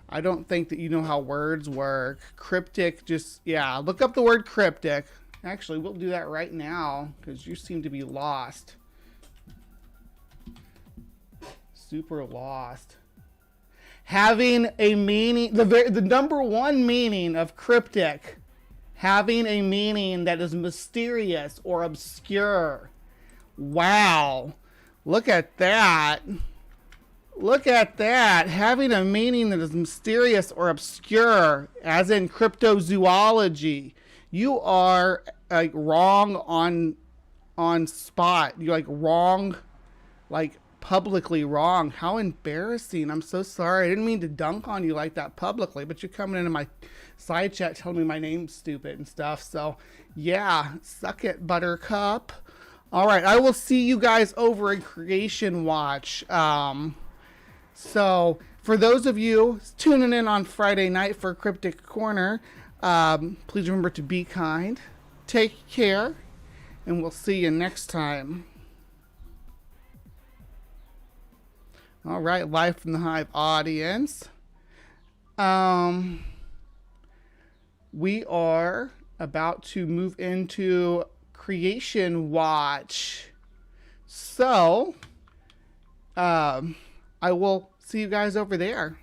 I don't think that you know how words work. Cryptic, just, yeah, look up the word cryptic. Actually, we'll do that right now because you seem to be lost. Super lost. Having a meaning, the number one meaning of cryptic, having a meaning that is mysterious or obscure. Wow. Look at that. Look at that. Having a meaning that is mysterious or obscure, as in cryptozoology. You are like wrong on spot. You're like wrong, like publicly wrong. How embarrassing. I'm so sorry. I didn't mean to dunk on you like that publicly, but you're coming into my side chat telling me my name's stupid and stuff. So yeah, suck it, buttercup. All right, I will see you guys over in Creation Watch. So for those of you tuning in on Friday night for Cryptic Corner, please remember to be kind, take care, and we'll see you next time. All right, live from the Hive audience. We are about to move into Creation Watch. So, I will see you guys over there.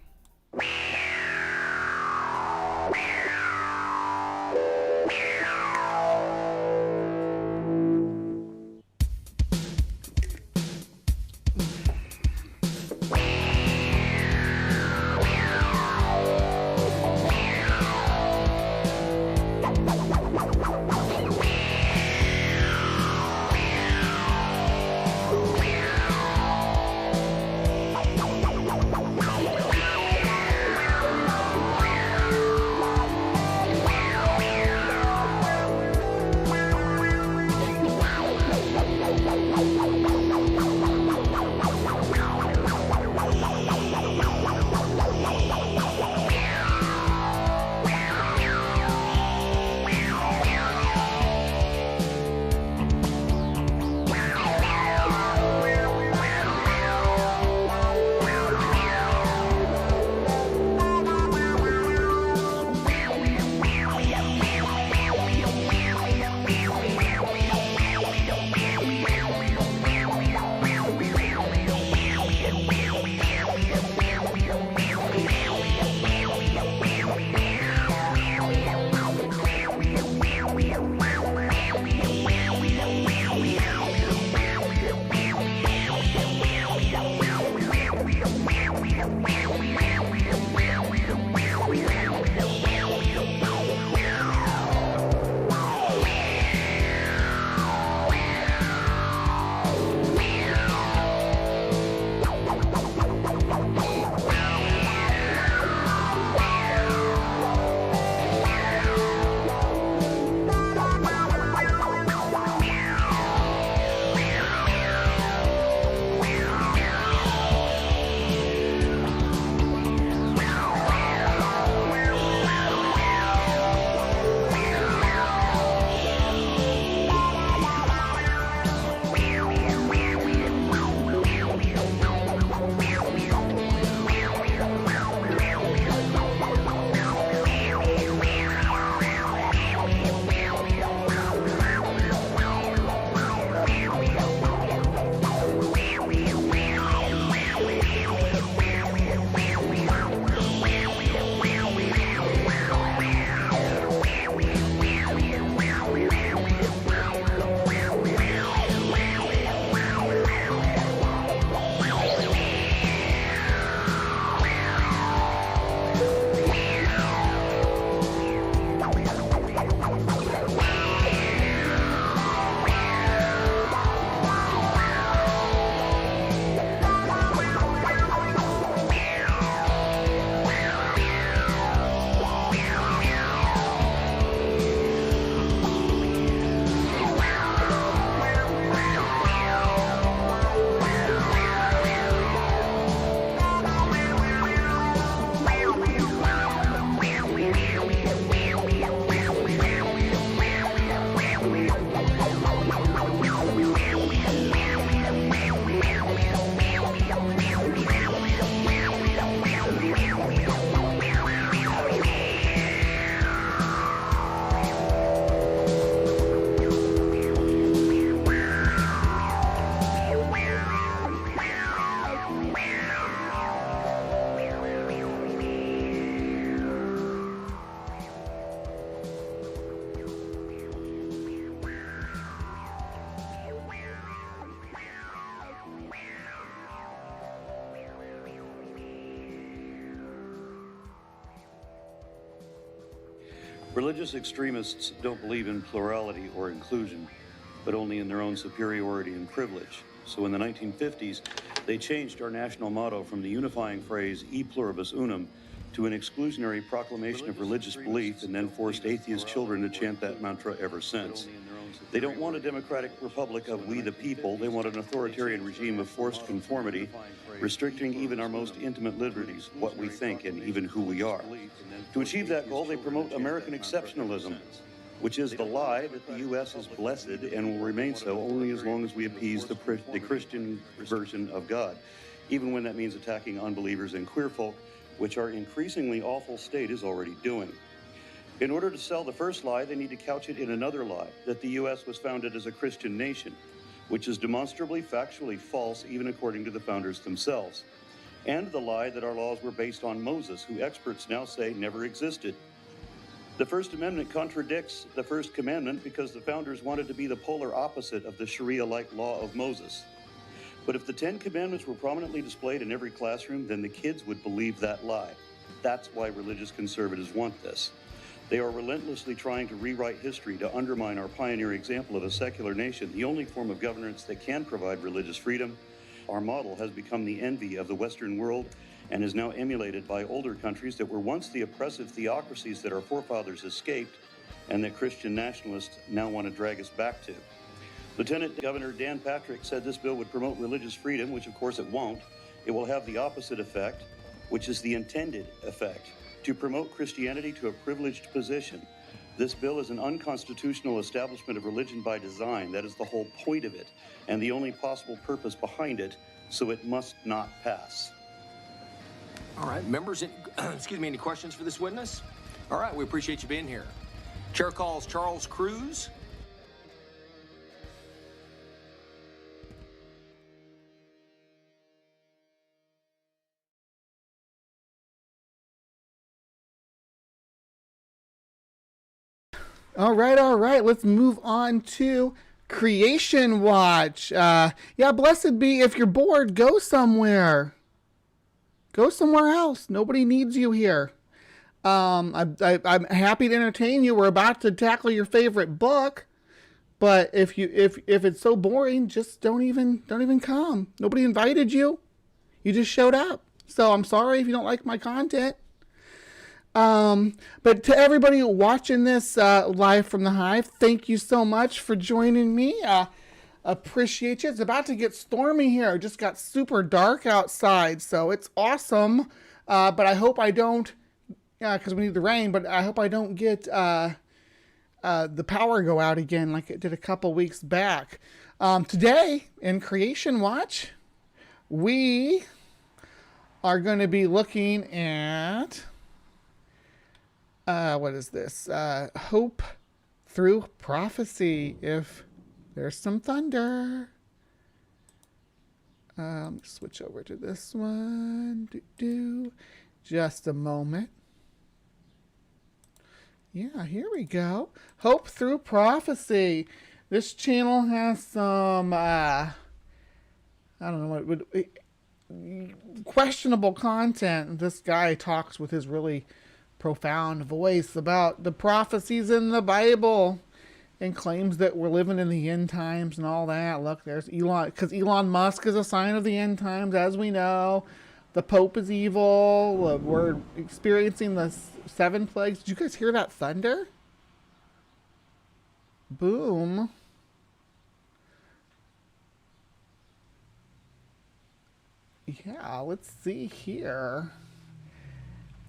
Religious extremists don't believe in plurality or inclusion, but only in their own superiority and privilege. So in the 1950s, they changed our national motto from the unifying phrase E pluribus unum to an exclusionary proclamation of religious belief, and then forced atheist children to chant that mantra ever since. They don't want a democratic republic of we the people. They want an authoritarian regime of forced conformity, restricting even our most intimate liberties, what we think and even who we are. To achieve that goal, they promote American exceptionalism, which is the lie that the U.S. is blessed and will remain so only as long as we appease the Christian version of God, even when that means attacking unbelievers and queer folk, which our increasingly awful state is already doing. In order to sell the first lie, they need to couch it in another lie, that the U.S. was founded as a Christian nation, which is demonstrably factually false even according to the founders themselves, and the lie that our laws were based on Moses, who experts now say never existed. The First Amendment contradicts the First Commandment because the founders wanted to be the polar opposite of the Sharia-like law of Moses. But if the 10 Commandments were prominently displayed in every classroom, then the kids would believe that lie. That's why religious conservatives want this. They are relentlessly trying to rewrite history to undermine our pioneer example of a secular nation, the only form of governance that can provide religious freedom. Our model has become the envy of the Western world and is now emulated by older countries that were once the oppressive theocracies that our forefathers escaped and that Christian nationalists now want to drag us back to. Lieutenant Governor Dan Patrick said this bill would promote religious freedom, which of course it won't. It will have the opposite effect, which is the intended effect, to promote Christianity to a privileged position. This bill is an unconstitutional establishment of religion by design. That is the whole point of it, and the only possible purpose behind it, so it must not pass. All right, members, excuse me, any questions for this witness? All right, we appreciate you being here. Chair calls Charles Cruz. All right. Let's move on to Creation Watch. Yeah, blessed be. If you're bored, go somewhere. Go somewhere else. Nobody needs you here. I'm happy to entertain you. We're about to tackle your favorite book, but if it's so boring, just don't even come. Nobody invited you. You just showed up. So I'm sorry if you don't like my content. But to everybody watching this live from the Hive, thank you so much for joining me. Appreciate you. It's about to get stormy here. It just got super dark outside, so it's awesome. But I hope I don't, because we need the rain, but I hope I don't get the power go out again like it did a couple weeks back. Today in Creation Watch, we are going to be looking at what is this? Hope through prophecy. If there's some thunder. Switch over to this one. Just a moment. Yeah, here we go. Hope through prophecy. This channel has some, I don't know what questionable content. This guy talks with his really profound voice about the prophecies in the Bible and claims that we're living in the end times and all that. Look, there's Elon, because Elon Musk is a sign of the end times, as we know. The Pope is evil. We're experiencing the 7 plagues. Did you guys hear that thunder? Boom. Yeah, let's see here.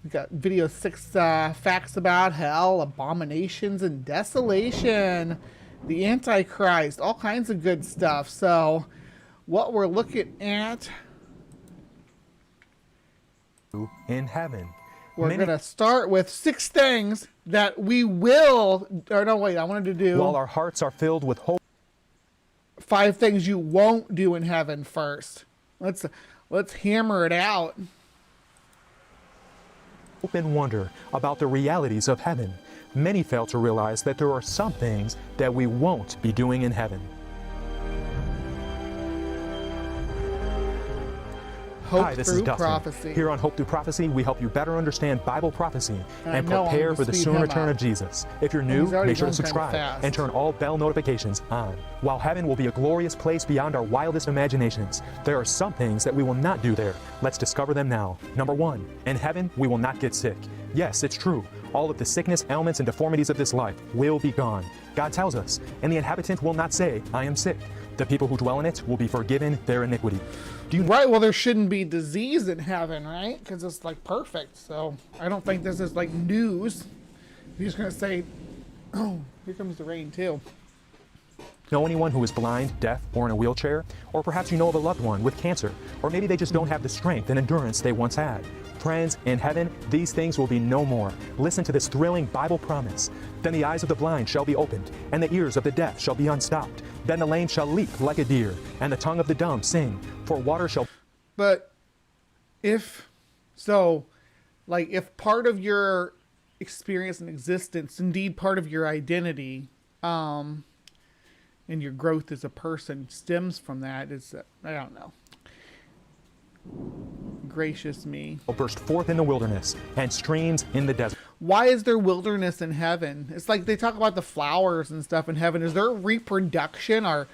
We got video 6 facts about hell, abominations, and desolation, the Antichrist, all kinds of good stuff. So what we're looking at in heaven. We're going to start with 6 things that we will, or no, wait, I wanted to do. While our hearts are filled with hope. 5 things you won't do in heaven first. Let's hammer it out. Hope and wonder about the realities of heaven. Many fail to realize that there are some things that we won't be doing in heaven. Hi, this is Dustin. Prophecy. Here on Hope Through Prophecy, we help you better understand Bible prophecy and prepare for the soon return of Jesus. If you're new, make sure to subscribe and turn all bell notifications on. While heaven will be a glorious place beyond our wildest imaginations, there are some things that we will not do there. Let's discover them now. Number 1, in heaven, we will not get sick. Yes, it's true. All of the sickness, ailments, and deformities of this life will be gone. God tells us, and the inhabitant will not say, I am sick. The people who dwell in it will be forgiven their iniquity. Right, well, there shouldn't be disease in heaven, right? Because it's like perfect. So I don't think this is like news. He's going to say, oh, here comes the rain too. Know anyone who is blind, deaf, or in a wheelchair? Or perhaps you know of a loved one with cancer, or maybe they just don't have the strength and endurance they once had. Friends, in heaven, these things will be no more. Listen to this thrilling Bible promise. Then the eyes of the blind shall be opened, and the ears of the deaf shall be unstopped. Then the lame shall leap like a deer, and the tongue of the dumb sing, for water shall... But if part of your experience and existence, indeed part of your identity, and your growth as a person stems from that, I don't know. Gracious me. Burst forth in the wilderness and streams in the desert. Why is there wilderness in heaven? It's like they talk about the flowers and stuff in heaven. Is there reproduction? Are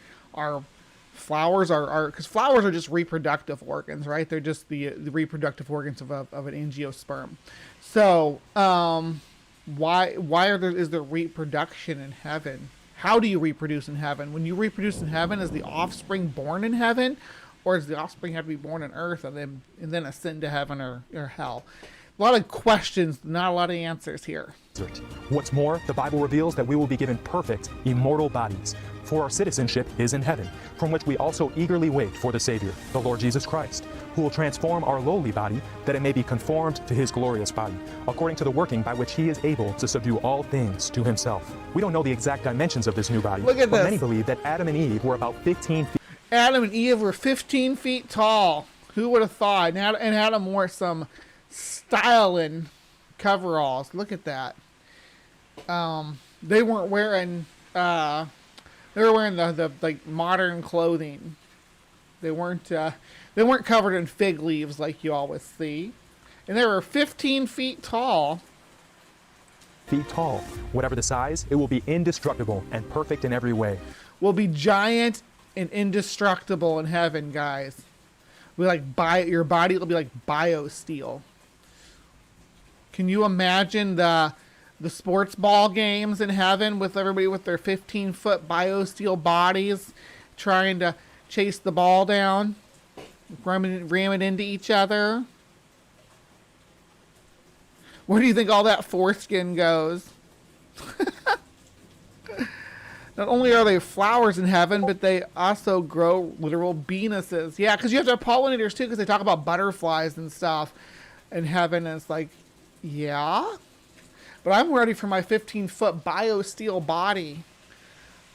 flowers because flowers are just reproductive organs, right? They're just the reproductive organs of an angiosperm. So is there reproduction in heaven? How do you reproduce in heaven? When you reproduce in heaven, is the offspring born in heaven? Or does the offspring have to be born on earth and then ascend to heaven or hell? A lot of questions, not a lot of answers here. What's more, the Bible reveals that we will be given perfect, immortal bodies. For our citizenship is in heaven, from which we also eagerly wait for the Savior, the Lord Jesus Christ, who will transform our lowly body, that it may be conformed to his glorious body, according to the working by which he is able to subdue all things to himself. We don't know the exact dimensions of this new body, but many believe that Adam and Eve were about 15 feet. Adam and Eve were 15 feet tall. Who would have thought? And Adam wore some styling coveralls. Look at that. They weren't wearing. They were wearing the like modern clothing. They weren't covered in fig leaves like you always see. And they were 15 feet tall. Whatever the size, it will be indestructible and perfect in every way. Will be giant and indestructible in heaven, guys. Your body will be like biosteel. Can you imagine the sports ball games in heaven with everybody with their 15-foot biosteel bodies trying to chase the ball down, ram it into each other? Where do you think all that foreskin goes? Not only are they flowers in heaven, but they also grow literal penises. Yeah, because you have to have pollinators too, because they talk about butterflies and stuff in heaven. And it's like, yeah. But I'm ready for my 15-foot biosteel body.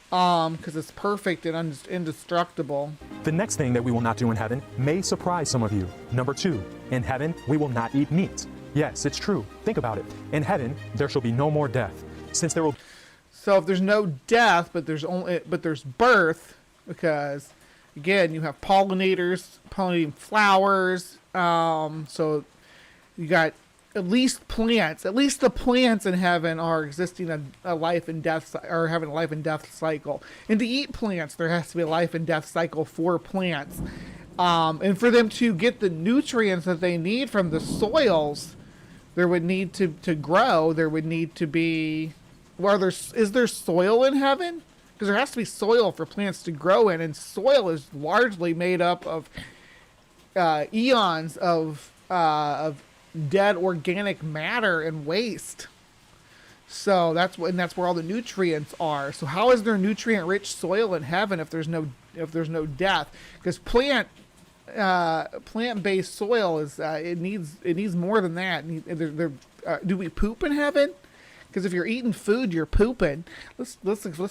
Because it's perfect and indestructible. The next thing that we will not do in heaven may surprise some of you. Number 2, in heaven we will not eat meat. Yes, it's true. Think about it. In heaven there shall be no more death, since there will. So if there's no death, but there's birth, because again you have pollinators pollinating flowers. So you got at least plants. At least the plants in heaven are existing a life and death, or having a life and death cycle. And to eat plants, there has to be a life and death cycle for plants. And for them to get the nutrients that they need from the soils, there would need to grow. There would need to be. Is there soil in heaven? Because there has to be soil for plants to grow in, and soil is largely made up of eons of dead organic matter and waste. So that's where all the nutrients are. So how is there nutrient-rich soil in heaven if there's no death? Because plant-based soil is it needs more than that. Do we poop in heaven? Because if you're eating food, you're pooping. Let's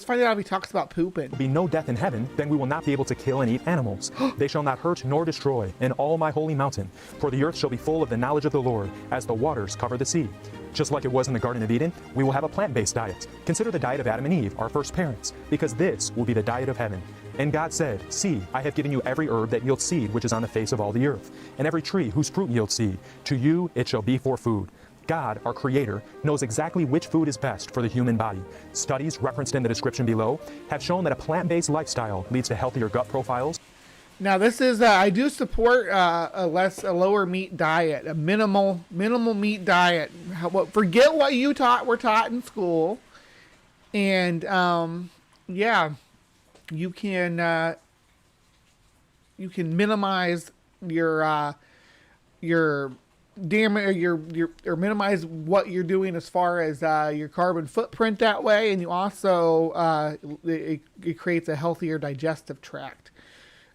find out if he talks about pooping. There will be no death in heaven, then we will not be able to kill and eat animals. They shall not hurt nor destroy in all my holy mountain. For the earth shall be full of the knowledge of the Lord, as the waters cover the sea. Just like it was in the Garden of Eden, we will have a plant-based diet. Consider the diet of Adam and Eve, our first parents, because this will be the diet of heaven. And God said, See, I have given you every herb that yields seed which is on the face of all the earth, and every tree whose fruit yields seed. To you it shall be for food. God, our Creator, knows exactly which food is best for the human body. Studies referenced in the description below have shown that a plant-based lifestyle leads to healthier gut profiles. Now this is, I do support a lower meat diet, a minimal meat diet. Forget what were taught in school. And yeah, you can minimize your or minimize what you're doing as far as your carbon footprint that way, and you also it creates a healthier digestive tract.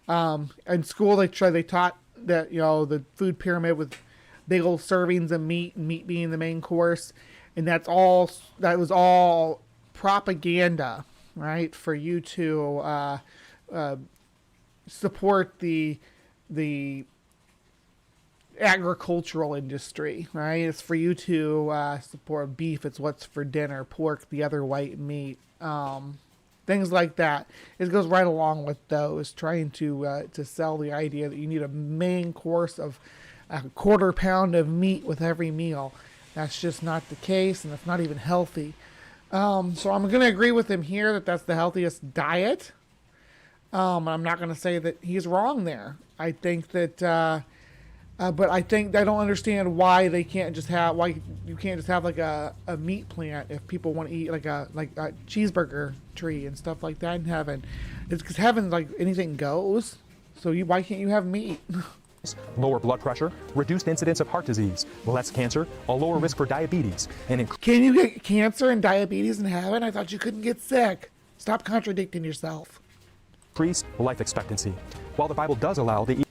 In school, they taught that the food pyramid with big old servings of meat, and meat being the main course, and that was all propaganda, right? For you to support the agricultural industry, right? It's for you to support beef. It's what's for dinner. Pork, the other white meat. Things like that. It goes right along with those, trying to sell the idea that you need a main course of a quarter pound of meat with every meal. That's just not the case, and it's not even healthy. So I'm going to agree with him here that that's the healthiest diet. I'm not going to say that he's wrong there. I think that, but I don't understand why you can't just have like a meat plant if people want to eat like a cheeseburger tree and stuff like that in heaven. It's because heaven, like, anything goes. So why can't you have meat? Lower blood pressure, reduced incidence of heart disease, less cancer, a lower risk for diabetes, and can you get cancer and diabetes in heaven? I thought you couldn't get sick. Stop contradicting yourself. increased life expectancy. While the Bible does allow the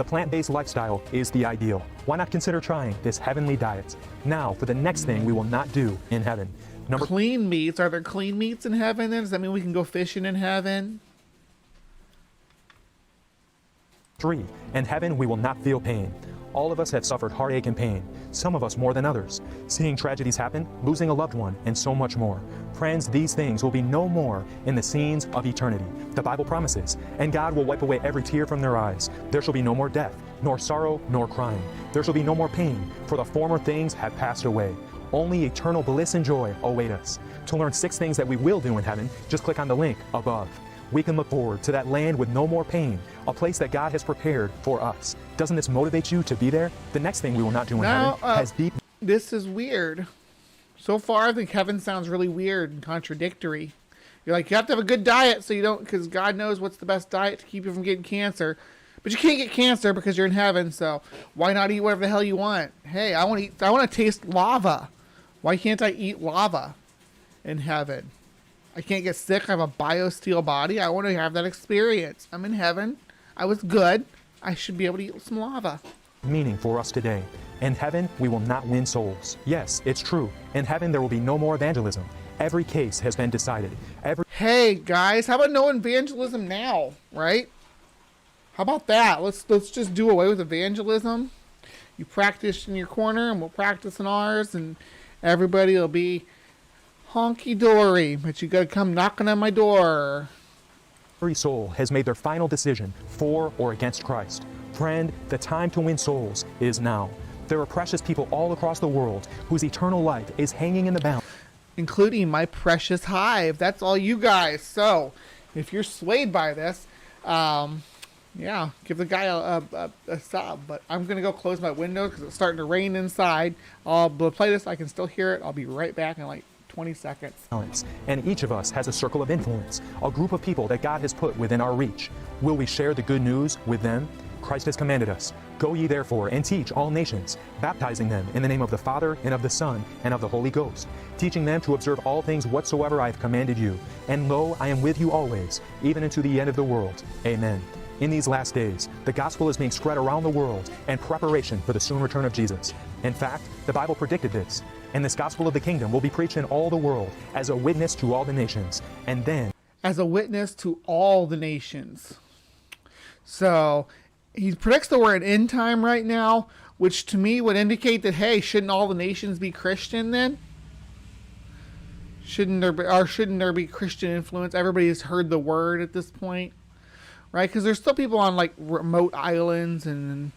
plant-based lifestyle is the ideal. Why not consider trying this heavenly diet? Now, for the next thing we will not do in heaven. Clean meats. Are there clean meats in heaven then? Does that mean we can go fishing in heaven? 3. In heaven, we will not feel pain. All of us have suffered heartache and pain, some of us more than others. Seeing tragedies happen, losing a loved one, and so much more. Friends, these things will be no more in the scenes of eternity. The Bible promises, and God will wipe away every tear from their eyes. There shall be no more death, nor sorrow, nor crying. There shall be no more pain, for the former things have passed away. Only eternal bliss and joy await us. To learn 6 things that we will do in heaven, just click on the link above. We can look forward to that land with no more pain, a place that God has prepared for us. Doesn't this motivate you to be there? The next thing we will not do in heaven has deep... This is weird. So far, I think heaven sounds really weird and contradictory. You're like, you have to have a good diet so you don't, because God knows what's the best diet to keep you from getting cancer. But you can't get cancer because you're in heaven, so why not eat whatever the hell you want? Hey, I want to taste lava. Why can't I eat lava in heaven? I can't get sick. I have a biosteel body. I want to have that experience. I'm in heaven. I was good. I should be able to eat some lava. Meaning for us today. In heaven, we will not win souls. Yes, it's true. In heaven, there will be no more evangelism. Every case has been decided. Hey, guys, how about no evangelism now, right? How about that? Let's just do away with evangelism. You practice in your corner, and we'll practice in ours, and everybody will be honky-dory, but you gotta come knocking on my door. Every soul has made their final decision for or against Christ. Friend, the time to win souls is now. There are precious people all across the world whose eternal life is hanging in the balance. Including my precious Hive. That's all you guys. So, if you're swayed by this, yeah, give the guy a sub. But I'm going to go close my window because it's starting to rain inside. I'll play this. I can still hear it. I'll be right back in like 20 seconds. And each of us has a circle of influence, a group of people that God has put within our reach. Will we share the good news with them? Christ has commanded us, go ye therefore and teach all nations, baptizing them in the name of the Father and of the Son and of the Holy Ghost, teaching them to observe all things whatsoever I have commanded you. And lo, I am with you always, even unto the end of the world. Amen. In these last days, the gospel is being spread around the world in preparation for the soon return of Jesus. In fact, the Bible predicted this. And this gospel of the kingdom will be preached in all the world as a witness to all the nations. And then... as a witness to all the nations. So, he predicts that we're in end time right now, which to me would indicate that, hey, shouldn't all the nations be Christian then? Shouldn't there be Christian influence? Everybody has heard the word at this point, right? Because there's still people on like remote islands and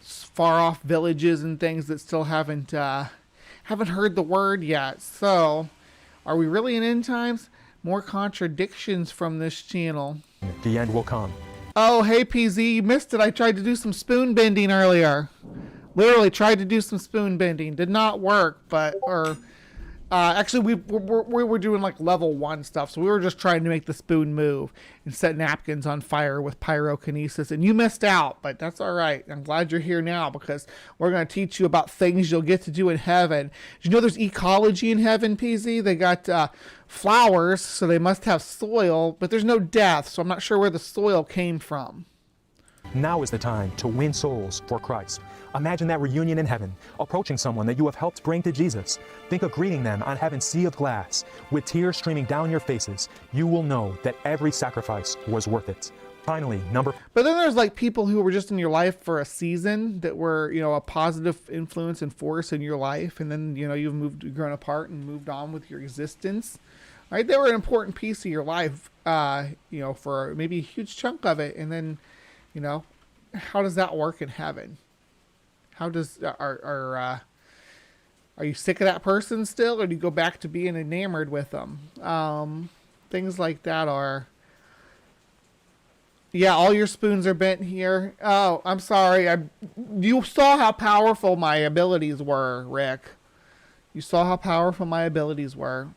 far off villages and things that still haven't heard the word yet. So, are we really in end times? More contradictions from this channel. The end will come. Oh, hey PZ, you missed it. I tried to do some spoon bending earlier. Literally tried to do some spoon bending. Did not work, but Actually, we were doing like level 1 stuff, so we were just trying to make the spoon move and set napkins on fire with pyrokinesis, and you missed out, but that's all right. I'm glad you're here now because we're going to teach you about things you'll get to do in heaven. Did you know there's ecology in heaven, PZ? They got flowers, so they must have soil, but there's no death, so I'm not sure where the soil came from. Now is the time to win souls for Christ. Imagine that reunion in heaven, approaching someone that you have helped bring to Jesus. Think of greeting them on heaven's sea of glass. With tears streaming down your faces, you will know that every sacrifice was worth it. Finally, But then there's like people who were just in your life for a season that were, a positive influence and force in your life. And then, you've grown apart and moved on with your existence. Right? They were an important piece of your life, for maybe a huge chunk of it. And then, how does that work in heaven? How does are you sick of that person still, or do you go back to being enamored with them? Things like that are. Yeah, all your spoons are bent here. Oh, I'm sorry. You saw how powerful my abilities were, Rick. You saw how powerful my abilities were.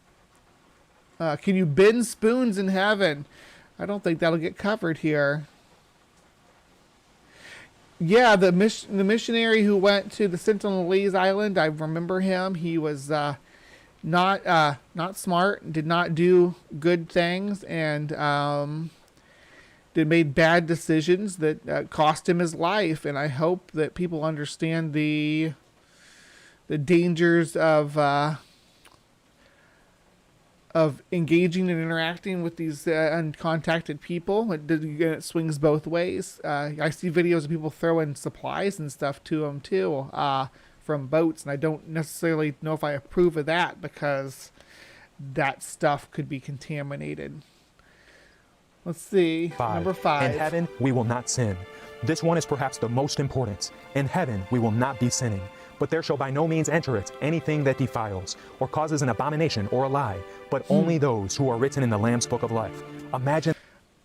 Can you bend spoons in heaven? I don't think that'll get covered here. Yeah, the missionary who went to the Sentinelese Island, I remember him. He was not smart, did not do good things, and made bad decisions that cost him his life. And I hope that people understand the dangers of engaging and interacting with these uncontacted people. It swings both ways. I see videos of people throwing supplies and stuff to them too, from boats, and I don't necessarily know if I approve of that because that stuff could be contaminated. Let's see. Number 5. In heaven, we will not sin. This one is perhaps the most important. In heaven, we will not be sinning. But there shall by no means enter it anything that defiles, or causes an abomination or a lie, but only those who are written in the Lamb's Book of Life. Imagine.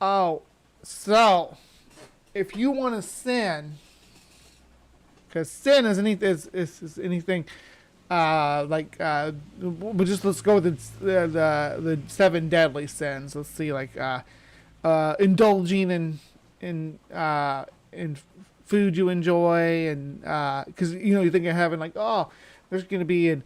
Oh, so if you want to sin, because sin is anything, let's go with the 7 deadly sins. Let's see, indulging in food you enjoy, and because you think of heaven there's going to be an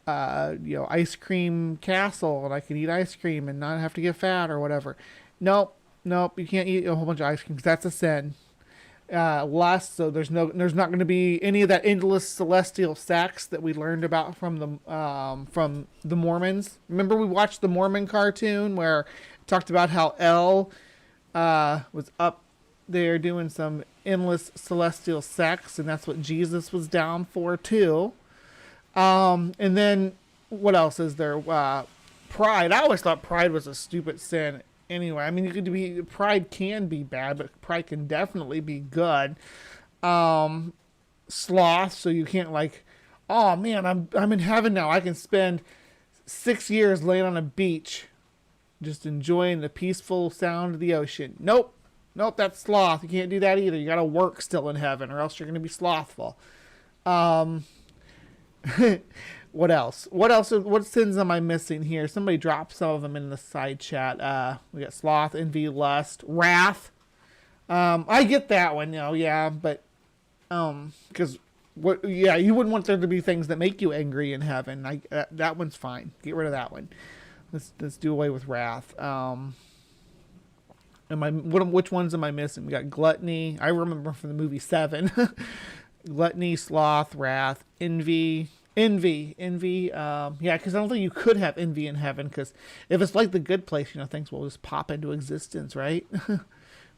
ice cream castle and I can eat ice cream and not have to get fat or whatever. Nope, you can't eat a whole bunch of ice cream because that's a sin. Lust, so there's not going to be any of that endless celestial sex that we learned about from the Mormons. Remember we watched the Mormon cartoon where it talked about how El was up there doing some endless celestial sex, and that's what Jesus was down for too. And then what else is there? Pride. I always thought pride was a stupid sin anyway. I mean, pride can be bad, but pride can definitely be good. Sloth, so you can't oh man, I'm in heaven now. I can spend 6 years laying on a beach just enjoying the peaceful sound of the ocean. Nope, that's sloth. You can't do that either. You got to work still in heaven, or else you're going to be slothful. What else? What sins am I missing here? Somebody dropped some of them in the side chat. We got sloth, envy, lust, wrath. I get that one, yeah, but because you wouldn't want there to be things that make you angry in heaven. That one's fine. Get rid of that one. Let's do away with wrath. Which ones am I missing? We got gluttony. I remember from the movie 7. Gluttony, sloth, wrath, envy. Yeah, because I don't think you could have envy in heaven, because if it's like the good place, things will just pop into existence, right?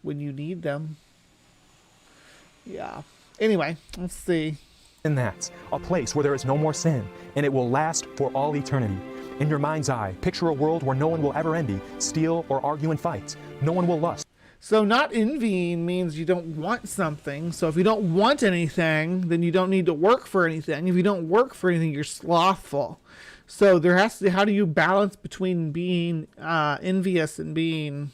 When you need them. Yeah. Anyway, let's see. In that, a place where there is no more sin, and it will last for all eternity. In your mind's eye, picture a world where no one will ever envy, steal, or argue and fight. No one will lust. So not envying means you don't want something. So if you don't want anything, then you don't need to work for anything. If you don't work for anything, you're slothful. So there has to, how do you balance between being envious and being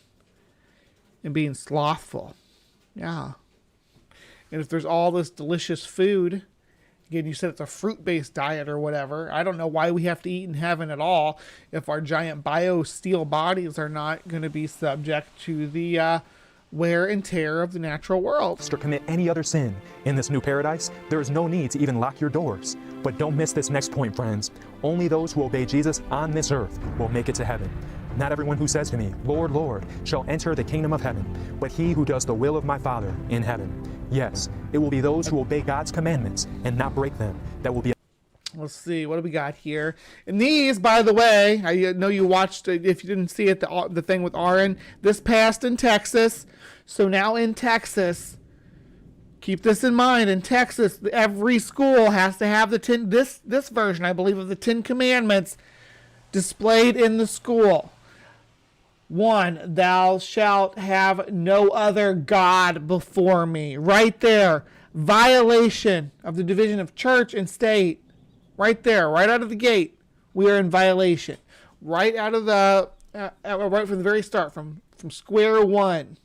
slothful? Yeah. And if there's all this delicious food Again, you said it's a fruit-based diet or whatever. I don't know why we have to eat in heaven at all if our giant bio-steel bodies are not going to be subject to the wear and tear of the natural world. Or commit any other sin in this new paradise, there is no need to even lock your doors. But don't miss this next point, friends. Only those who obey Jesus on this earth will make it to heaven. Not everyone who says to me, Lord, Lord, shall enter the kingdom of heaven, but he who does the will of my Father in heaven. Yes, it will be those who obey God's commandments and not break them that will be. Let's see, what do we got here? And these, by the way, I know you watched, if you didn't see it, the thing with Aaron, this passed in Texas. So now in Texas, keep this in mind, in Texas, every school has to have this version, I believe, of the 10 Commandments displayed in the school. 1, thou shalt have no other God before me. Right there. Violation of the division of church and state. Right there, right out of the gate. We are in violation. Right out of the, right from the very start, from square one.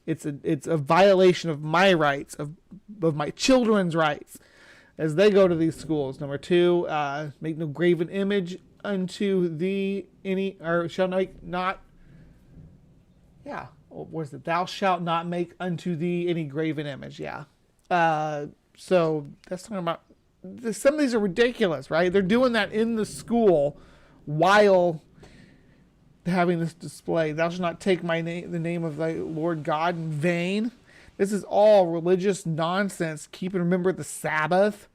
It's a violation of my rights, of my children's rights, as they go to these schools. Number 2, make no graven image unto thee any, or shall not, yeah, what is it? Thou shalt not make unto thee any graven image. Yeah. So that's talking about, some of these are ridiculous, right? They're doing that in the school while having this display. Thou shalt not take my name, the name of thy Lord God in vain. This is all religious nonsense. Keep and remember the Sabbath.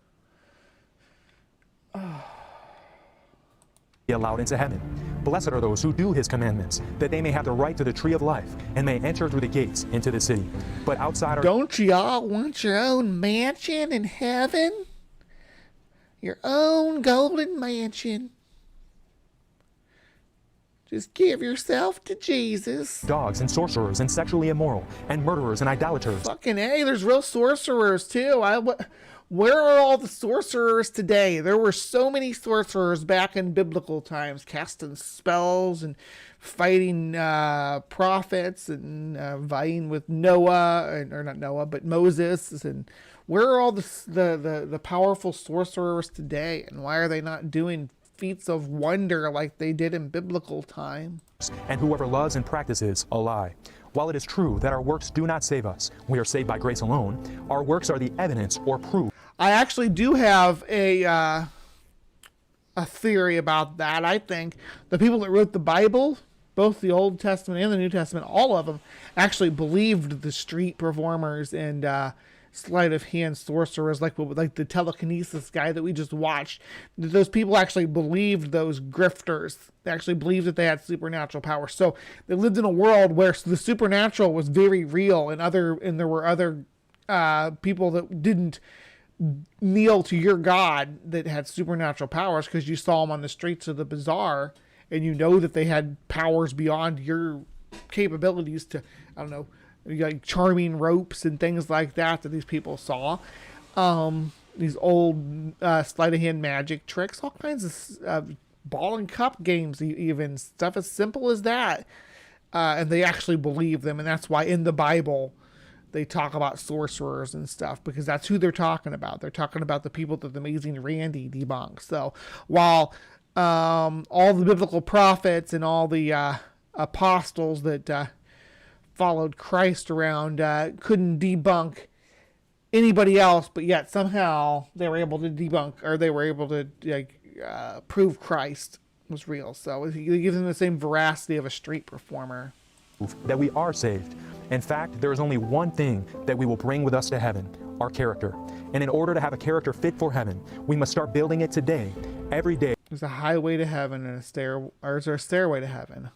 Be allowed into heaven. Blessed are those who do his commandments, that they may have the right to the tree of life and may enter through the gates into the city. But outside don't y'all want your own mansion in heaven? Your own golden mansion. Just give yourself to Jesus. Dogs and sorcerers and sexually immoral and murderers and idolaters. Fucking A, there's real sorcerers too. Where are all the sorcerers today? There were so many sorcerers back in biblical times, casting spells and fighting prophets and vying with Noah, or not Noah, but Moses. And where are all the powerful sorcerers today? And why are they not doing feats of wonder like they did in biblical time? And whoever loves and practices a lie. While it is true that our works do not save us, we are saved by grace alone, our works are the evidence or proof. I actually do have a theory about that. I think the people that wrote the Bible, both the Old Testament and the New Testament, all of them actually believed the street performers and sleight of hand sorcerers, like the telekinesis guy that we just watched. Those people actually believed those grifters. They actually believed that they had supernatural power. So they lived in a world where the supernatural was very real, and there were other people that didn't kneel to your God that had supernatural powers because you saw them on the streets of the bazaar, and you know that they had powers beyond your capabilities to, I don't know, like charming ropes and things like that these people saw. These old sleight of hand magic tricks, all kinds of ball and cup games, even stuff as simple as that. And they actually believe them, and that's why in the Bible they talk about sorcerers and stuff, because that's who they're talking about. They're talking about the people that the Amazing Randy debunks. So while all the biblical prophets and all the apostles that followed Christ around couldn't debunk anybody else, but yet somehow they were able to debunk, or they were able to prove Christ was real. So it gives them the same veracity of a street performer. That we are saved. In fact, there is only one thing that we will bring with us to heaven, our character. And in order to have a character fit for heaven, we must start building it today, every day. There's a highway to heaven and or is there a stairway to heaven?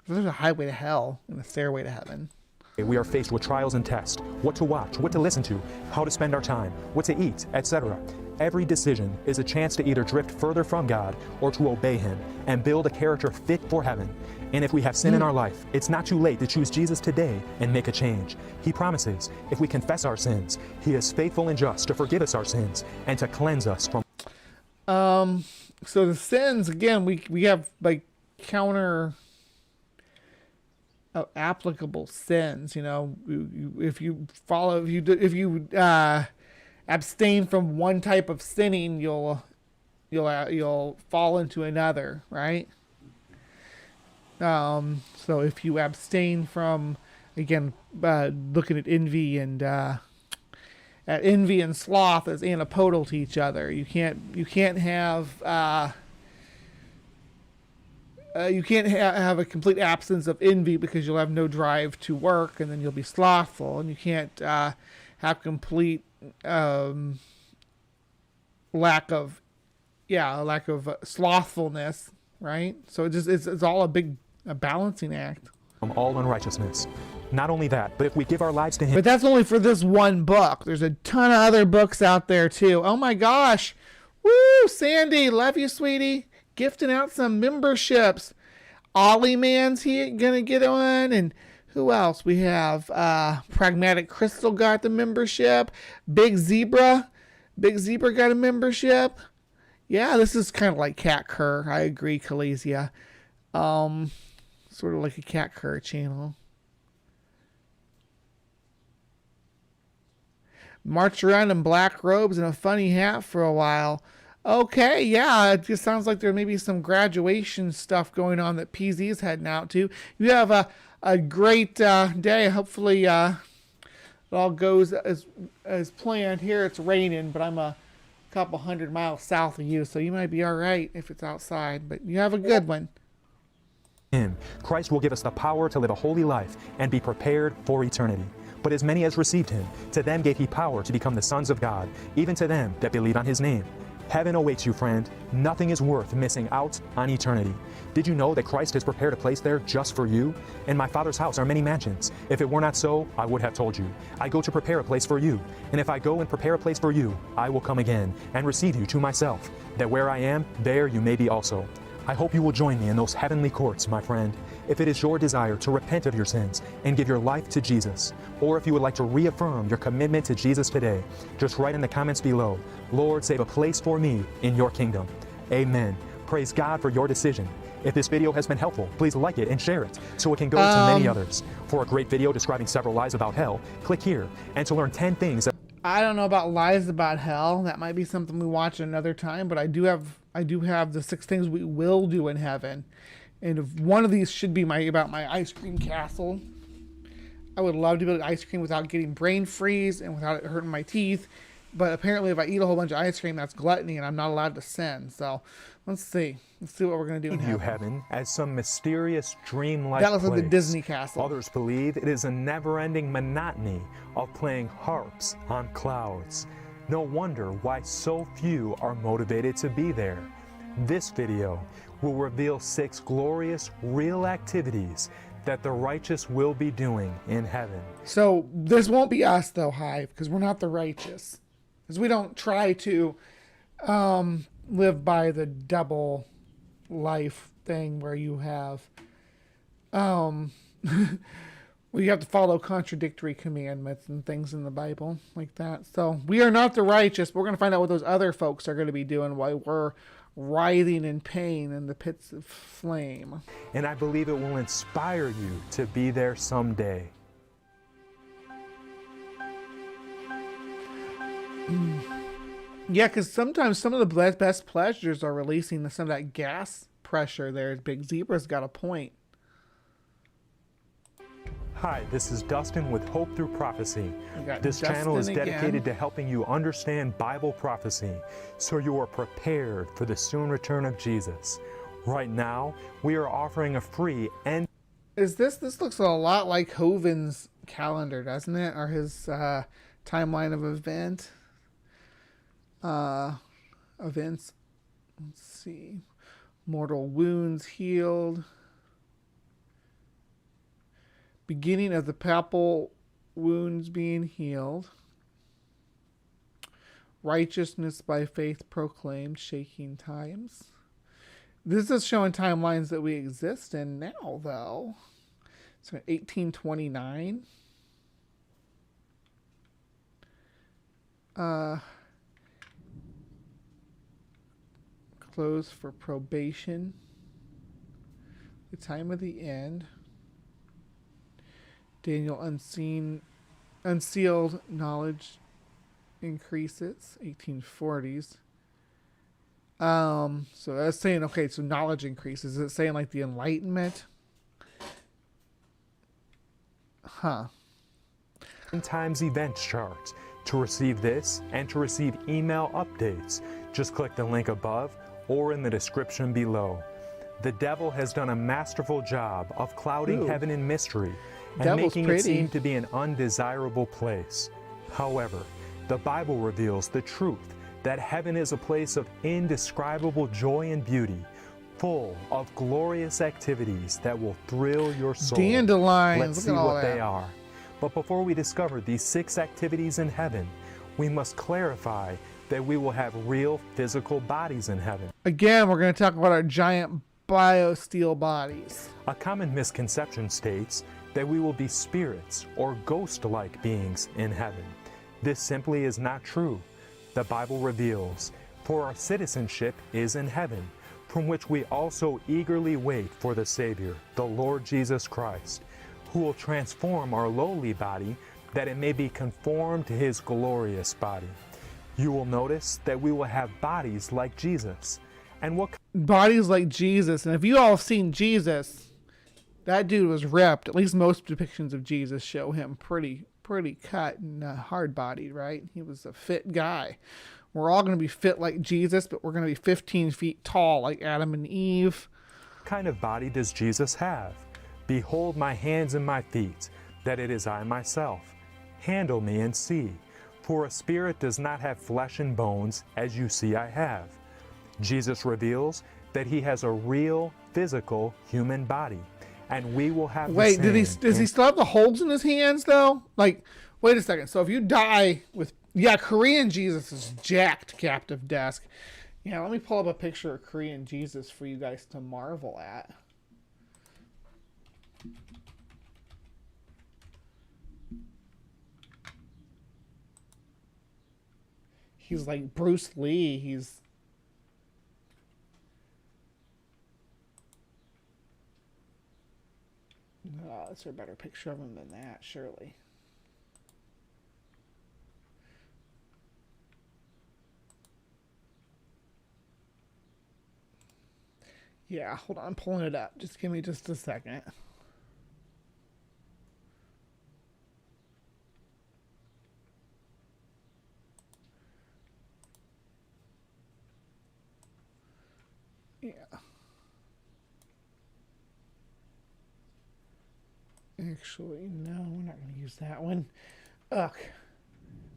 There's a highway to hell and a stairway to heaven. We are faced with trials and tests, what to watch, what to listen to, how to spend our time, what to eat, etc. Every decision is a chance to either drift further from God or to obey Him and build a character fit for heaven. And if we have sin in our life, it's not too late to choose Jesus today and make a change. He promises, if we confess our sins, He is faithful and just to forgive us our sins and to cleanse us from. So the sins, again, we have like counter applicable sins. You know, if you abstain from one type of sinning, you'll fall into another, right? So if you abstain from, again, looking at envy and sloth as antipodal to each other. You can't have a complete absence of envy because you'll have no drive to work, and then you'll be slothful, and you can't have complete lack of slothfulness, right? So it's all a balancing act. From all unrighteousness. Not only that, but if we give our lives to Him. But that's only for this one book. There's a ton of other books out there too. Oh my gosh. Woo, Sandy, love you, sweetie. Gifting out some memberships. Ollie Man's gonna get on, and who else? We have Pragmatic Crystal got the membership. Big Zebra got a membership. Yeah, this is kind of like Cat Cur. I agree, Kalesia. Sort of like a Cat Cur channel. Marched around in black robes and a funny hat for a while. Okay, yeah, it just sounds like there may be some graduation stuff going on that PZ's heading out to. You have a great day. Hopefully it all goes as planned. Here it's raining, but I'm a couple 100 miles south of you, so you might be all right if it's outside, but you have a good one. Him, Christ will give us the power to live a holy life and be prepared for eternity. But as many as received Him, to them gave He power to become the sons of God, even to them that believe on His name. Heaven awaits you, friend. Nothing is worth missing out on eternity. Did you know that Christ has prepared a place there just for you? In my Father's house are many mansions. If it were not so, I would have told you. I go to prepare a place for you. And if I go and prepare a place for you, I will come again and receive you to myself, that where I am, there you may be also. I hope you will join me in those heavenly courts, my friend. If it is your desire to repent of your sins and give your life to Jesus, or if you would like to reaffirm your commitment to Jesus today, just write in the comments below, Lord, save a place for me in your kingdom. Amen. Praise God for your decision. If this video has been helpful, please like it and share it so it can go to many others. For a great video describing several lies about hell, click here. And to learn 10 things that I don't know about lies about hell. That might be something we watch another time, but I do have the 6 things we will do in heaven. And if one of these should be about my ice cream castle. I would love to be able to eat ice cream without getting brain freeze and without it hurting my teeth. But apparently if I eat a whole bunch of ice cream, that's gluttony and I'm not allowed to sin. So let's see. Let's see what we're going to do in heaven. Heaven as some mysterious dream-like That looks like the place. Disney castle. Others believe it is a never-ending monotony of playing harps on clouds. No wonder why so few are motivated to be there. This video will reveal 6 glorious, real activities that the righteous will be doing in heaven. So this won't be us though, Hive, because we're not the righteous. Because we don't try to live by the double life thing where you have we have to follow contradictory commandments and things in the Bible like that. So we are not the righteous. We're going to find out what those other folks are going to be doing while we're writhing in pain in the pits of flame. And I believe it will inspire you to be there someday. Yeah, because sometimes some of the best pleasures are releasing some of that gas pressure there. Big Zebra's got a point. Hi, this is Dustin with Hope Through Prophecy. This Dustin channel is again. dedicated to helping you understand Bible prophecy so you are prepared for the soon return of Jesus. Right now, we are offering a free end. This looks a lot like Hovine's calendar, doesn't it? Or his timeline of events. Let's see. Mortal wounds healed. Beginning of the papal wounds being healed. Righteousness by faith proclaimed, shaking times. This is showing timelines that we exist in now, though. So 1829. Close for probation. The time of the end. Daniel unsealed knowledge increases, 1840s. So that's saying, okay, so knowledge increases. Is it saying like the Enlightenment? Huh. Times events chart. To receive this and to receive email updates, just click the link above or in the description below. The devil has done a masterful job of clouding heaven in mystery and Devil's making pretty. it seem to be an undesirable place. However, the Bible reveals the truth that heaven is a place of indescribable joy and beauty, full of glorious activities that will thrill your soul. Dandelions, Let's see look at all what that. they are. But before we discover these 6 activities in heaven, we must clarify that we will have real physical bodies in heaven. Again, we're going to talk about our giant biosteel bodies. A common misconception states that we will be spirits or ghost-like beings in heaven. This simply is not true. The Bible reveals, for our citizenship is in heaven, from which we also eagerly wait for the Savior, the Lord Jesus Christ, who will transform our lowly body that it may be conformed to his glorious body. You will notice that we will have bodies like Jesus. And what Bodies like Jesus. And if you all have seen Jesus, that dude was ripped. At least most depictions of Jesus show him pretty cut and hard-bodied, right? He was a fit guy. We're all going to be fit like Jesus, but we're going to be 15 feet tall like Adam and Eve. kind of body does Jesus have? Behold my hands and my feet, that it is I myself. Handle me and see. For a spirit does not have flesh and bones, as you see I have. Jesus reveals that he has a real, physical, human body. And we will have Wait, the same. does he still have the holes in his hands, though? Like, wait a second. So if you die with... Yeah, Korean Jesus is jacked, Captive Desk. Yeah, let me pull up a picture of Korean Jesus for you guys to marvel at. He's like Bruce Lee. He's... Oh, is there a better picture of him than that? Surely. Yeah, hold on. I'm pulling it up. Just give me just a second. Yeah. Actually, no, we're not going to use that one. Ugh.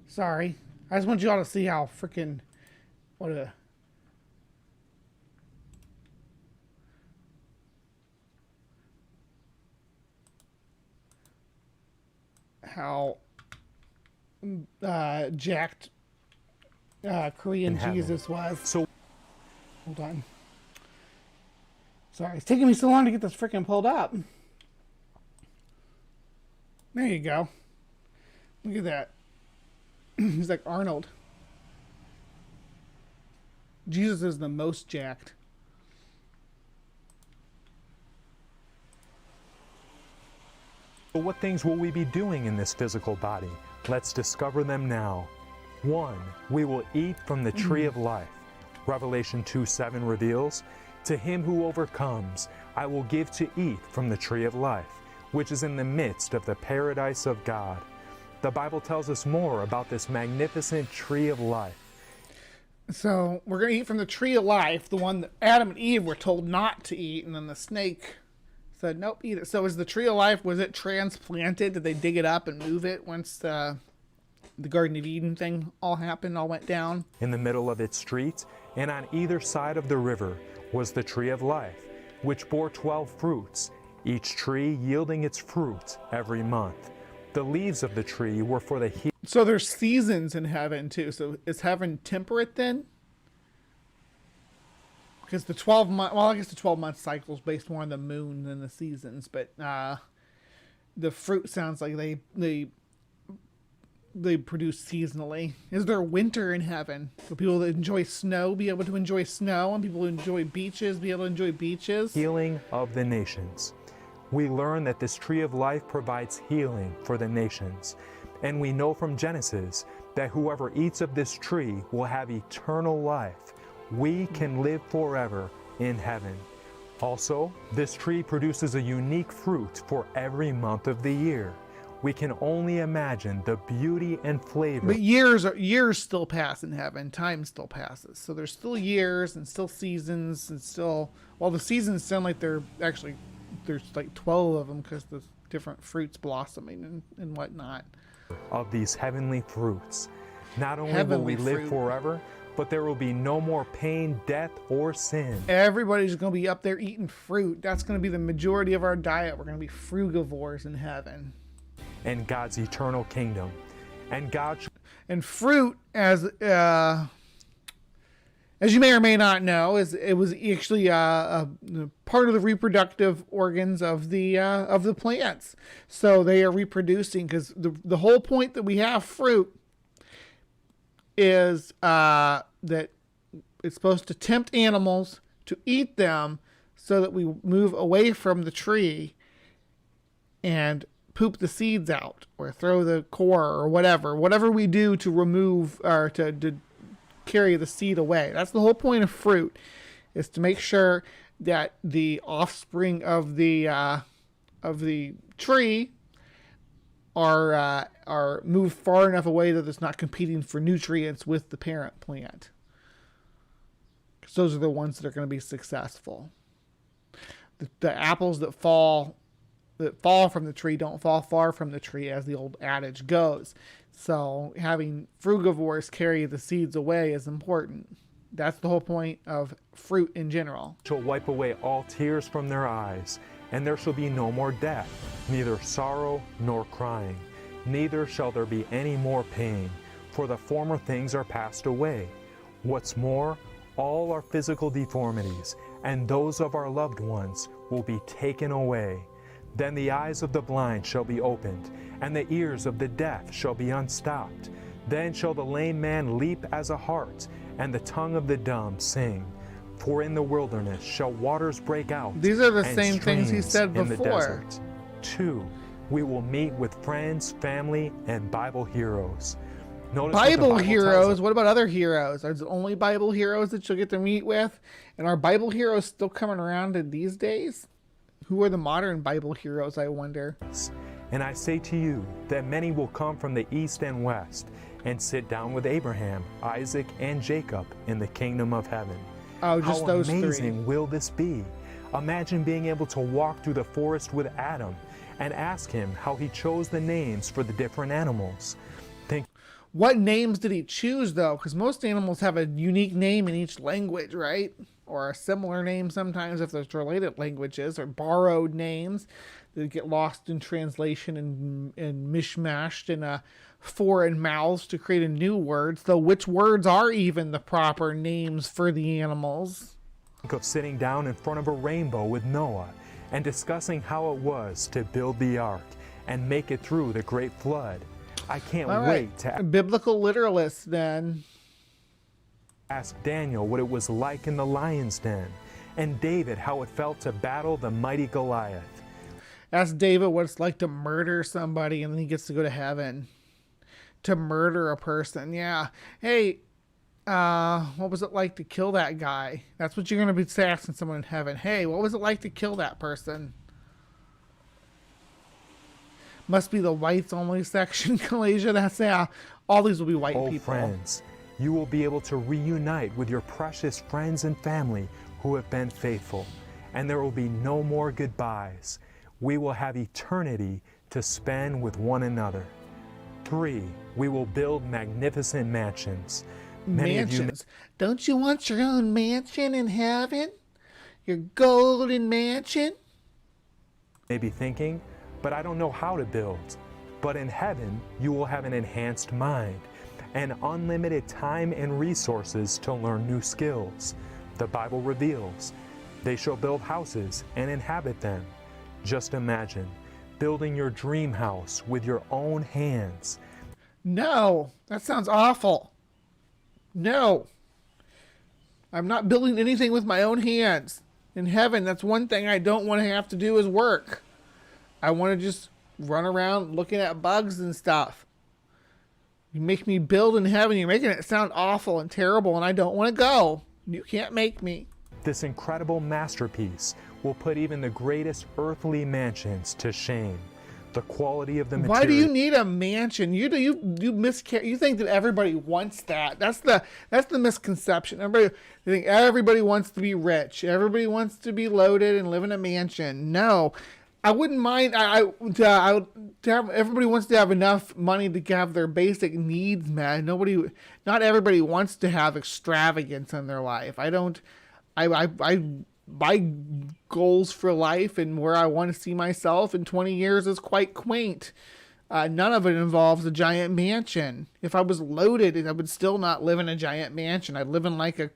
Sorry. I just want you all to see how freaking... What a... How jacked Korean Jesus was. So, hold on. Sorry, it's taking me so long to get this freaking pulled up. There you go. Look at that. He's like Arnold. Jesus is the most jacked. what things will we be doing in this physical body? Let's discover them now. 1. We will eat from the tree of life. Revelation 2:7 reveals, to him who overcomes, I will give to eat from the tree of life, which is in the midst of the paradise of God. The Bible tells us more about this magnificent tree of life. So we're going to eat from the tree of life, the one that Adam and Eve were told not to eat, and then the snake said, nope, eat it. So is the tree of life, was it transplanted? Did they dig it up and move it once the Garden of Eden thing all happened, all went down? In the middle of its street, and on either side of the river, was the tree of life, which bore 12 fruits, each tree yielding its fruit every month. The leaves of the tree were for the healing. So there's seasons in heaven too. So is heaven temperate then? Because the 12-month, well, I guess the 12-month cycle is based more on the moon than the seasons, but the fruit sounds like they produce seasonally. Is there winter in heaven? Will people that enjoy snow be able to enjoy snow, and people who enjoy beaches be able to enjoy beaches? Healing of the nations. We learn that this tree of life provides healing for the nations. And we know from Genesis that whoever eats of this tree will have eternal life. We can live forever in heaven. Also, this tree produces a unique fruit for every month of the year. We can only imagine the beauty and flavor. But years still pass in heaven. Time still passes. So there's still years and still seasons and still, well, the seasons sound like there's like 12 of them because the different fruits blossoming and whatnot. Of these heavenly fruits. Not only Heavenly will we live fruit. forever, but there will be no more pain, death, or sin. Everybody's going to be up there eating fruit. That's going to be the majority of our diet. We're going to be frugivores in heaven. And God's eternal kingdom. And God. And fruit, as you may or may not know, it was actually part of the reproductive organs of the plants. So they are reproducing, because the whole point that we have fruit is that it's supposed to tempt animals to eat them so that we move away from the tree and poop the seeds out or throw the core or whatever we do to remove or to carry the seed away. That's the whole point of fruit, is to make sure that the offspring of the tree are moved far enough away that it's not competing for nutrients with the parent plant. Because those are the ones that are going to be successful. The apples that fall from the tree don't fall far from the tree, as the old adage goes. So having frugivores carry the seeds away is important. That's the whole point of fruit in general. Shall wipe away all tears from their eyes, and there shall be no more death, neither sorrow nor crying, neither shall there be any more pain, for the former things are passed away. What's more, all our physical deformities and those of our loved ones will be taken away. Then the eyes of the blind shall be opened, and the ears of the deaf shall be unstopped. Then shall the lame man leap as a hart, and the tongue of the dumb sing. For in the wilderness shall waters break out. These are the and same things he streams said in the before. desert. 2, we will meet with friends, family, and Bible heroes. Notice what the Bible tells heroes? us. What about other heroes? Are there only Bible heroes that you'll get to meet with? And are Bible heroes still coming around in these days? Who are the modern Bible heroes, I wonder? And I say to you that many will come from the east and west and sit down with Abraham, Isaac, and Jacob in the kingdom of heaven. Oh, just How those amazing three. will this be? Imagine being able to walk through the forest with Adam and ask him how he chose the names for the different animals. Think What names did he choose, though? Because most animals have a unique name in each language, right? Or a similar name sometimes if there's related languages, or borrowed names that get lost in translation and mishmashed in foreign mouths to create a new word. So which words are even the proper names for the animals? of sitting down in front of a rainbow with Noah and discussing how it was to build the ark and make it through the great flood. I can't wait to biblical literalists then. Ask Daniel what it was like in the lion's den, and David how it felt to battle the mighty Goliath. Ask David what it's like to murder somebody, and then he gets to go to heaven. To murder a person, yeah. Hey, what was it like to kill that guy? That's what you're going to be asking someone in heaven. Hey, what was it like to kill that person? Must be the whites only section, Kalasia. That's, yeah. All these will be white people. Friends, you will be able to reunite with your precious friends and family who have been faithful, and there will be no more goodbyes. We will have eternity to spend with one another. 3, we will build magnificent mansions. Mansions. Don't you want your own mansion in heaven? Your golden mansion? May be thinking, but I don't know how to build. But in heaven, you will have an enhanced mind and unlimited time and resources to learn new skills. The Bible reveals they shall build houses and inhabit them. Just imagine building your dream house with your own hands. No, that sounds awful. No. I'm not building anything with my own hands. In heaven, that's one thing I don't want to have to do is work. I want to just run around looking at bugs and stuff. You make me build in heaven. You're making it sound awful and terrible, and I don't want to go. You can't make me. This incredible masterpiece will put even the greatest earthly mansions to shame. The quality of the material. Why do you need a mansion? You think that everybody wants that. That's the misconception. You think everybody wants to be rich. Everybody wants to be loaded and live in a mansion. No, I wouldn't mind. Everybody wants to have enough money to have their basic needs met. Not everybody wants to have extravagance in their life. My goals for life and where I want to see myself in 20 years is quite quaint. None of it involves a giant mansion. If I was loaded, I would still not live in a giant mansion. I'd live in like a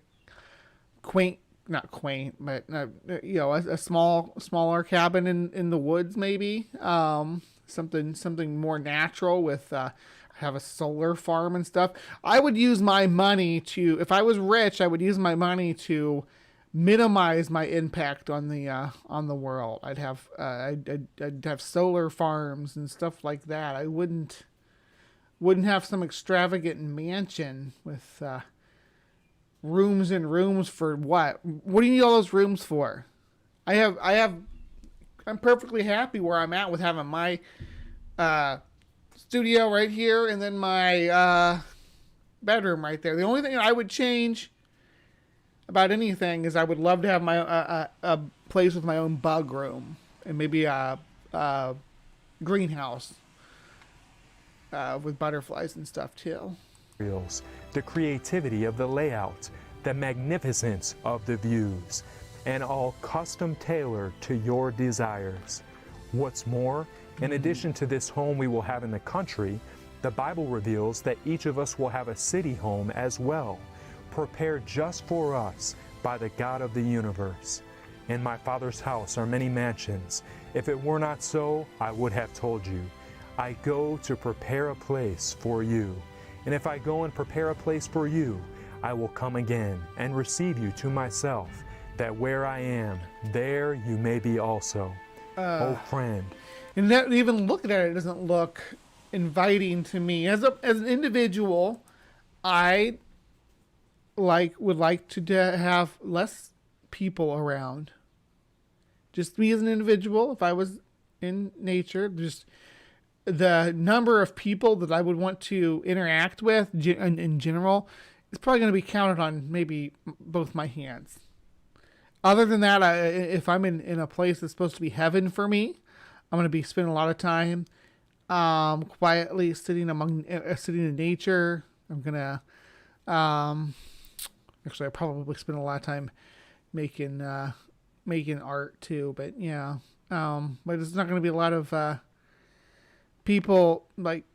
not quaint, but a smaller cabin in the woods, maybe. Something more natural with have a solar farm and stuff. I would use my money to, if I was rich, I would use my money to minimize my impact on the world. I'd have solar farms and stuff like that. I wouldn't have some extravagant mansion with rooms and rooms for what? What do you need all those rooms for? I'm perfectly happy where I'm at with having my studio right here and then my bedroom right there. The only thing I would change about anything is I would love to have my a place with my own bug room and maybe a greenhouse with butterflies and stuff too. The creativity of the layout, the magnificence of the views, and all custom tailored to your desires. What's more, in addition to this home we will have in the country, the Bible reveals that each of us will have a city home as well, prepared just for us by the God of the universe. In my Father's house are many mansions. If it were not so, I would have told you. I go to prepare a place for you. And if I go and prepare a place for you, I will come again and receive you to myself, that where I am, there you may be also. Oh friend. And that, even looking at it doesn't look inviting to me. As an individual, I would like to have less people around. Just me as an individual, if I was in nature, just the number of people that I would want to interact with in general is probably going to be counted on maybe both my hands. Other than that, if I'm in a place that's supposed to be heaven for me, I'm going to be spending a lot of time quietly sitting in nature. I'm going to actually I probably spend a lot of time making art too, but yeah. But it's not going to be a lot of people like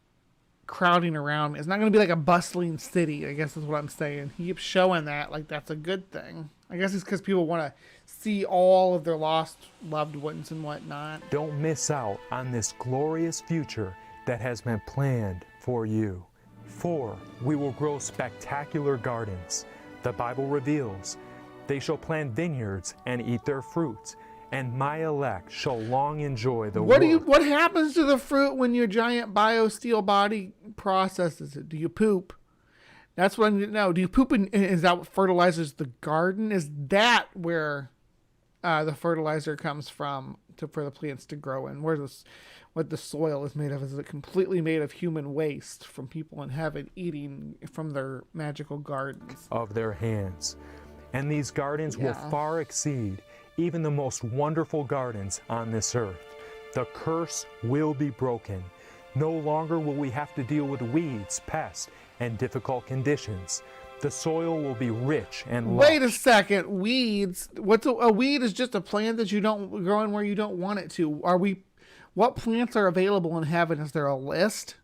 crowding around me. It's not going to be like a bustling city, I guess is what I'm saying. He keeps showing that like that's a good thing. I guess it's because people want to see all of their lost loved ones and whatnot. Don't miss out on this glorious future that has been planned for you. For we will grow spectacular gardens. The Bible reveals, they shall plant vineyards and eat their fruits, and my elect shall long enjoy the work. What happens to the fruit when your giant biosteel body processes it? Do you poop? That's what I need to know. Do you poop is that what fertilizes the garden? Is that where the fertilizer comes from for the plants to grow in? What the soil is made of? Is it completely made of human waste from people in heaven eating from their magical gardens? Of their hands. And these gardens will far exceed even the most wonderful gardens on this earth. The curse will be broken. No longer will we have to deal with weeds, pests, and difficult conditions. The soil will be rich and lush. Wait a second, weeds? What's a weed? Is just a plant that you don't grow in where you don't want it to. What plants are available in heaven? Is there a list?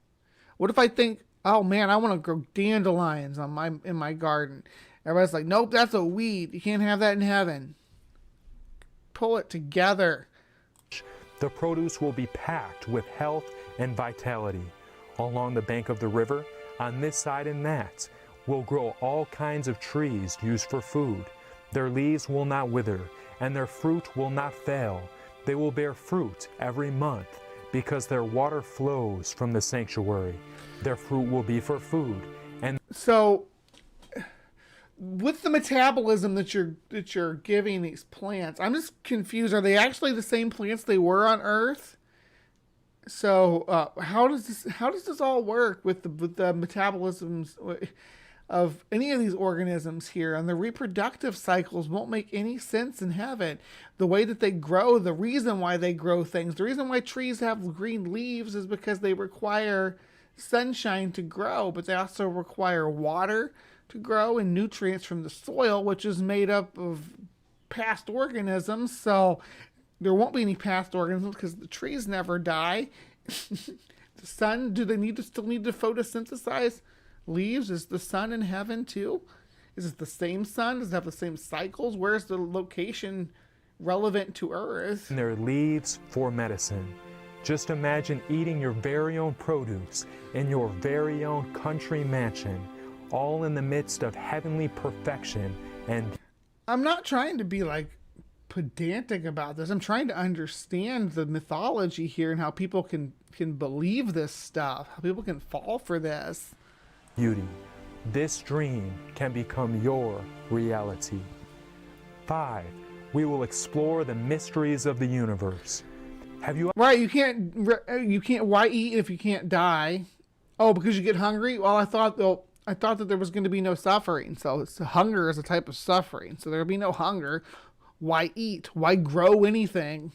What if I think, oh man, I want to grow dandelions in my garden? Everybody's like, nope, that's a weed. You can't have that in heaven. Pull it together. The produce will be packed with health and vitality. Along the bank of the river, on this side and that, will grow all kinds of trees used for food. Their leaves will not wither, and their fruit will not fail. They will bear fruit every month. because their water flows from the sanctuary. Their fruit will be for food. And so, with the metabolism that you're giving these plants, I'm just confused. Are they actually the same plants they were on Earth? So how does this all work with the metabolisms of any of these organisms here? And the reproductive cycles won't make any sense in heaven. The way that they grow, the reason why they grow things, the reason why trees have green leaves is because they require sunshine to grow, but they also require water to grow and nutrients from the soil, which is made up of past organisms. So there won't be any past organisms because the trees never die. The sun, do they still need to photosynthesize leaves? Is the sun in heaven too? Is it the same sun? Does it have the same cycles? Where's the location relevant to Earth? their leaves for medicine. Just imagine eating your very own produce in your very own country mansion, all in the midst of heavenly perfection. And I'm not trying to be like pedantic about this. I'm trying to understand the mythology here and how people can believe this stuff, how people can fall for this. Beauty. This dream can become your reality. 5. We will explore the mysteries of the universe. Have you... Right, you can't, why eat if you can't die? Oh, because you get hungry? Well, I thought that there was going to be no suffering. So hunger is a type of suffering. So there'll be no hunger. Why eat? Why grow anything?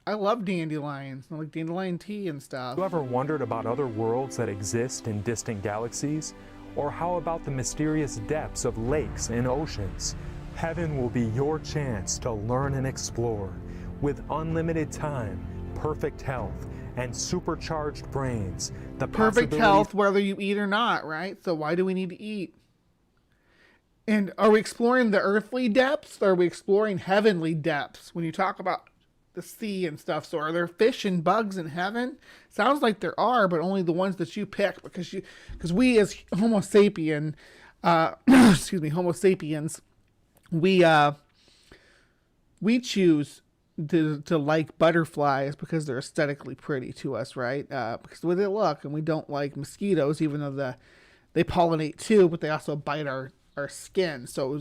I love dandelions. I like dandelion tea and stuff. Have you ever wondered about other worlds that exist in distant galaxies? Or how about the mysterious depths of lakes and oceans? Heaven will be your chance to learn and explore. With unlimited time, perfect health, and supercharged brains, the perfect health whether you eat or not, right? So why do we need to eat? And are we exploring the earthly depths, or are we exploring heavenly depths when you talk about the sea and stuff? So are there fish and bugs in heaven? Sounds like there are, but only the ones that you pick, because we as Homo sapien, Homo sapiens, we choose to like butterflies because they're aesthetically pretty to us, right? Because the way they look, and we don't like mosquitoes, even though they pollinate too, but they also bite our skin. So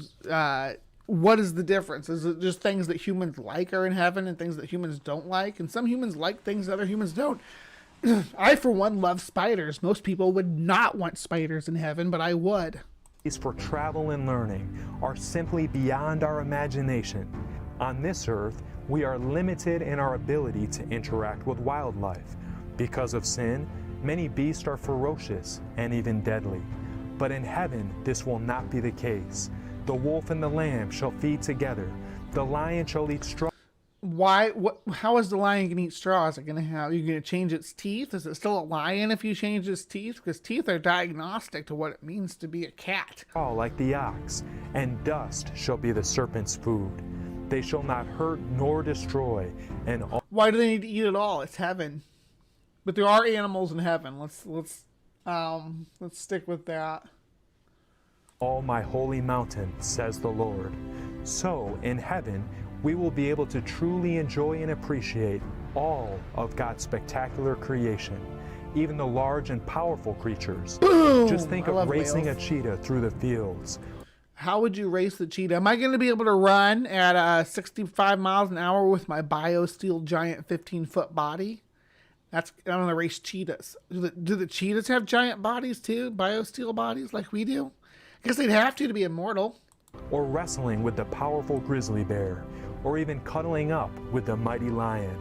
what is the difference? Is it just things that humans like are in heaven and things that humans don't like? And some humans like things that other humans don't. I, for one, love spiders. Most people would not want spiders in heaven, but I would. For travel and learning are simply beyond our imagination. On this earth, we are limited in our ability to interact with wildlife. Because of sin, many beasts are ferocious and even deadly. But in heaven, this will not be the case. The wolf and the lamb shall feed together. The lion shall eat straw. Why? How is the lion going to eat straw? Is it going to have? You're going to change its teeth? Is it still a lion if you change its teeth? Because teeth are diagnostic to what it means to be a cat. Like the ox, and dust shall be the serpent's food. They shall not hurt nor destroy. And why do they need to eat it all? It's heaven. But there are animals in heaven. Let's stick with that. All my holy mountain, says the Lord. So in heaven, we will be able to truly enjoy and appreciate all of God's spectacular creation, even the large and powerful creatures. Boom! Just think of racing whales. A cheetah through the fields. How would you race the cheetah? Am I going to be able to run at 65 miles an hour with my BioSteel giant 15-foot body? I'm going to race cheetahs. Do the cheetahs have giant bodies too? BioSteel bodies like we do? I guess they'd have to be immortal. Or wrestling with the powerful grizzly bear, or even cuddling up with the mighty lion.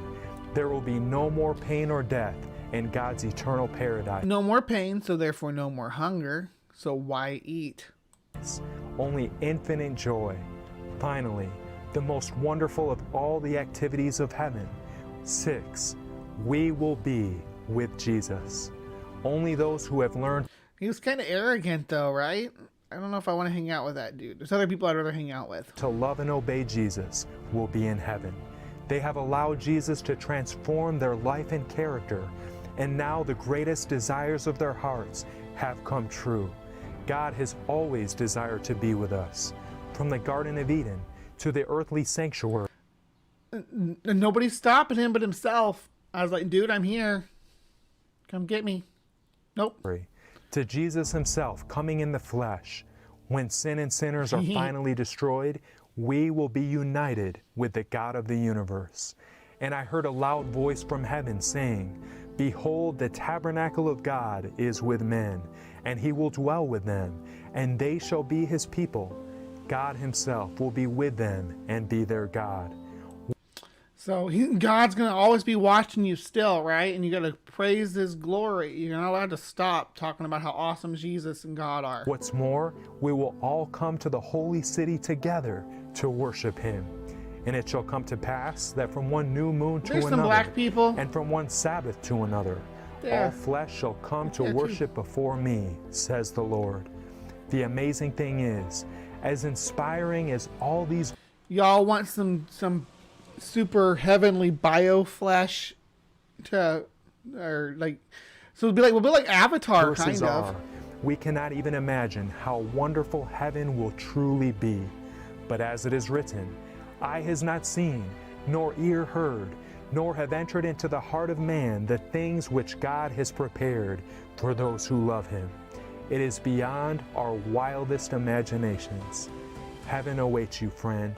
There will be no more pain or death in God's eternal paradise. No more pain, so therefore no more hunger. So why eat? Only infinite joy. Finally, the most wonderful of all the activities of heaven. 6. We will be with Jesus. Only those who have learned. He was kind of arrogant though, right? I don't know if I want to hang out with that dude. There's other people I'd rather hang out with. To love and obey Jesus will be in heaven. They have allowed Jesus to transform their life and character, and now the greatest desires of their hearts have come true. God has always desired to be with us. From the Garden of Eden to the earthly sanctuary. And nobody's stopping him but himself. I was like, dude, I'm here. Come get me. Nope. To Jesus himself coming in the flesh. When sin and sinners are finally destroyed, we will be united with the God of the universe. And I heard a loud voice from heaven saying, Behold, the tabernacle of God is with men, and he will dwell with them, and they shall be his people. God himself will be with them and be their God. So God's going to always be watching you still, right? And you got to praise his glory. You're not allowed to stop talking about how awesome Jesus and God are. What's more, we will all come to the holy city together to worship him. And it shall come to pass that from one new moon to another, some black people. And from one Sabbath to another, all flesh shall come to worship before me, says the Lord. The amazing thing is, as inspiring as all these... Y'all want some super heavenly bio flesh to, or like, so we'll be like Avatar, kind of. We cannot even imagine how wonderful heaven will truly be. But as it is written, eye has not seen, nor ear heard, nor have entered into the heart of man the things which God has prepared for those who love him. It is beyond our wildest imaginations. Heaven awaits you, friend.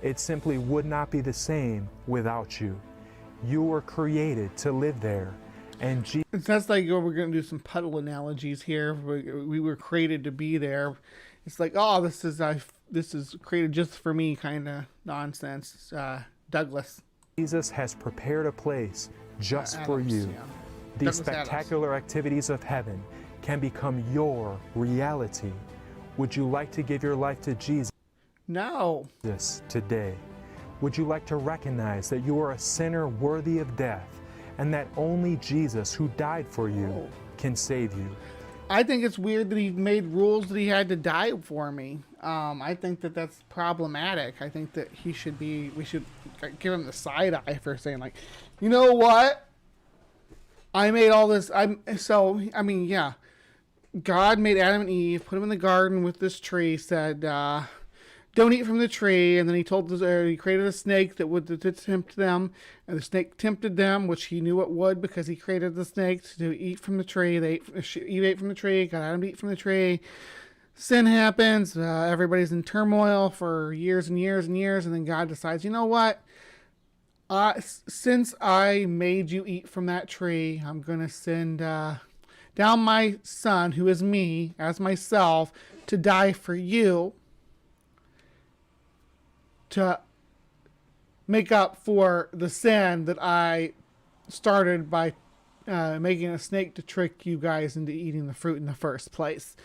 It simply would not be the same without you. You were created to live there. And that's like, we're going to do some puddle analogies here. We were created to be there. It's like, oh, this is created just for me kind of nonsense. Douglas. Jesus has prepared a place just for you. Yeah. These spectacular activities of heaven can become your reality. Would you like to give your life to Jesus? No. Today. Would you like to recognize that you are a sinner worthy of death and that only Jesus, who died for you, can save you? I think it's weird that he made rules that he had to die for me. I think that that's problematic. I think that we should give him the side eye for saying, like, you know what? I made all this. Yeah. God made Adam and Eve, put them in the garden with this tree, said, don't eat from the tree. And then he he created a snake that would tempt them. And the snake tempted them, which he knew it would because he created the snake to eat from the tree. Eve ate from the tree, got Adam to eat from the tree. Sin happens. Everybody's in turmoil for years and years and years. And then God decides, you know what? Since I made you eat from that tree, I'm going to send down my son, who is me, as myself, to die for you, to make up for the sin that I started by making a snake to trick you guys into eating the fruit in the first place.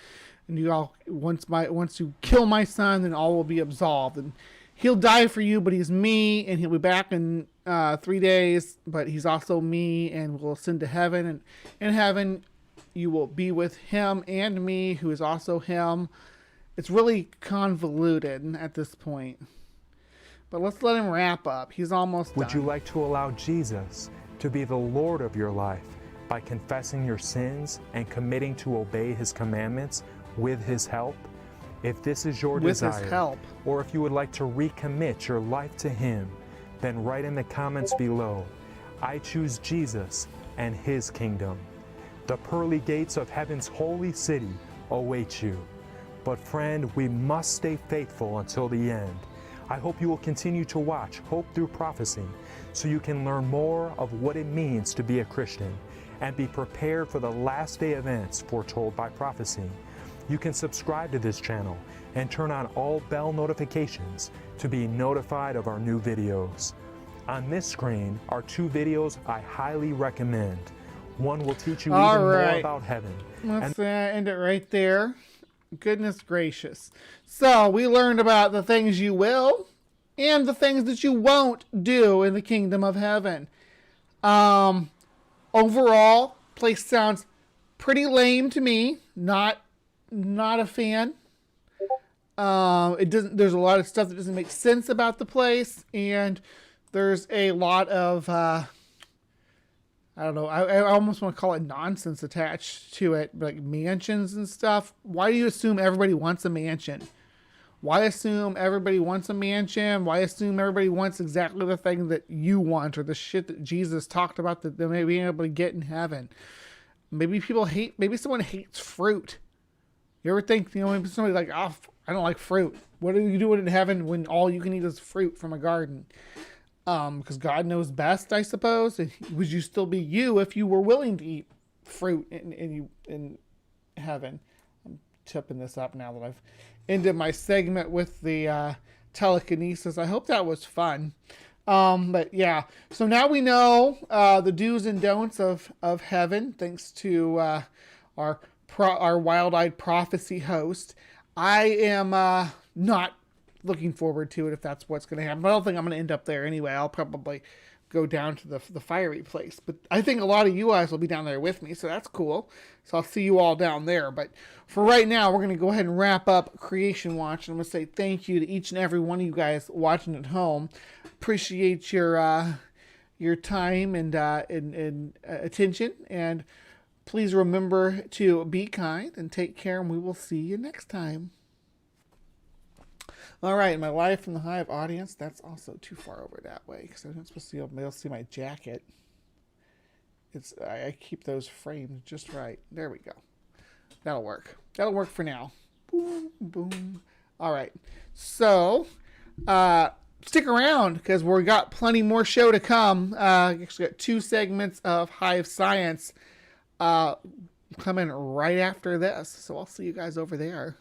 And you all, once you kill my son, then all will be absolved. And he'll die for you, but he's me, and he'll be back in 3 days. But he's also me, and we'll ascend to heaven. And in heaven, you will be with him and me, who is also him. It's really convoluted at this point. But let's let him wrap up. He's almost done. Would you like to allow Jesus to be the Lord of your life by confessing your sins and committing to obey his commandments with his help? If this is your desire, or if you would like to recommit your life to him, then write in the comments below, I choose Jesus and his kingdom. The pearly gates of heaven's holy city await you. But friend, we must stay faithful until the end. I hope you will continue to watch Hope Through Prophecy so you can learn more of what it means to be a Christian and be prepared for the last day events foretold by prophecy. You can subscribe to this channel and turn on all bell notifications to be notified of our new videos. On this screen are 2 videos I highly recommend. One will teach you even more about heaven. Let's end it right there. Goodness gracious. So we learned about the things you will and the things that you won't do in the kingdom of heaven. Overall, place sounds pretty lame to me. Not a fan. There's a lot of stuff that doesn't make sense about the place, and there's a lot of I don't know. I almost want to call it nonsense attached to it, like mansions and stuff. Why do you assume everybody wants a mansion? Why assume everybody wants a mansion? Why assume everybody wants exactly the thing that you want or the shit that Jesus talked about that they may be able to get in heaven? Maybe someone hates fruit. You ever think, maybe somebody's like, oh, I don't like fruit. What are you doing in heaven when all you can eat is fruit from a garden? Because God knows best, I suppose. And would you still be you if you were willing to eat fruit in heaven? I'm tipping this up now that I've ended my segment with the telekinesis. I hope that was fun. But yeah, so now we know the do's and don'ts of heaven, thanks to our wild-eyed prophecy host. I am not looking forward to it if that's what's going to happen. But I don't think I'm going to end up there anyway. I'll probably go down to the fiery place. But I think a lot of you guys will be down there with me, so that's cool. So I'll see you all down there. But for right now, we're going to go ahead and wrap up Creation Watch. And I'm going to say thank you to each and every one of you guys watching at home. Appreciate your time and attention. And please remember to be kind and take care, and we will see you next time. All right, my Live from the Hive audience, that's also too far over that way because I'm not supposed to be able to see my jacket. I keep those framed just right. There we go. That'll work. That'll work for now. Boom, boom. All right. So, stick around because we got plenty more show to come. Actually got 2 segments of HiveScience coming right after this. So I'll see you guys over there.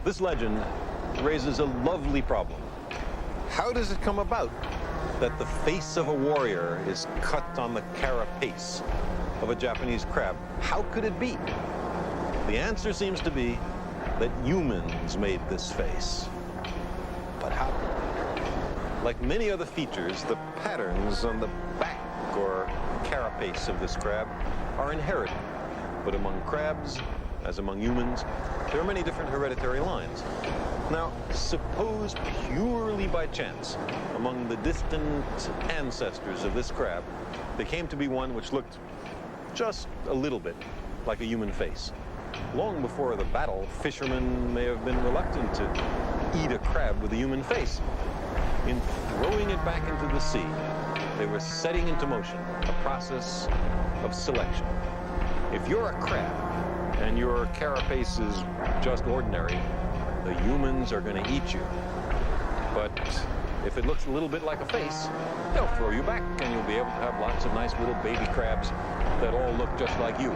This legend raises a lovely problem. How does it come about that the face of a warrior is cut on the carapace of a Japanese crab? How could it be? The answer seems to be that humans made this face. But how? Like many other features, the patterns on the back or carapace of this crab are inherited. But among crabs, as among humans, there are many different hereditary lines. Now, suppose purely by chance, among the distant ancestors of this crab, there came to be one which looked just a little bit like a human face. Long before the battle, fishermen may have been reluctant to eat a crab with a human face. In throwing it back into the sea, they were setting into motion a process of selection. If you're a crab and your carapace is just ordinary, the humans are going to eat you. But if it looks a little bit like a face, they'll throw you back and you'll be able to have lots of nice little baby crabs that all look just like you.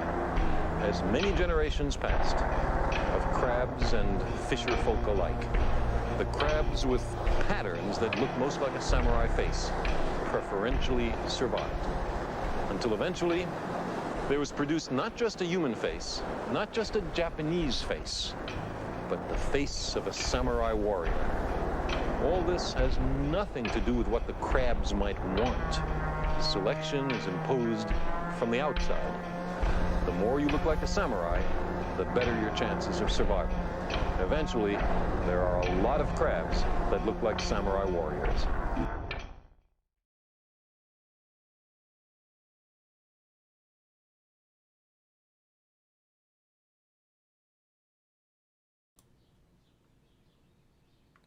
As many generations passed of crabs and fisher folk alike, the crabs with patterns that look most like a samurai face preferentially survived. Until eventually, there was produced not just a human face, not just a Japanese face, but the face of a samurai warrior. All this has nothing to do with what the crabs might want. Selection is imposed from the outside. The more you look like a samurai, the better your chances of survival. Eventually, there are a lot of crabs that look like samurai warriors.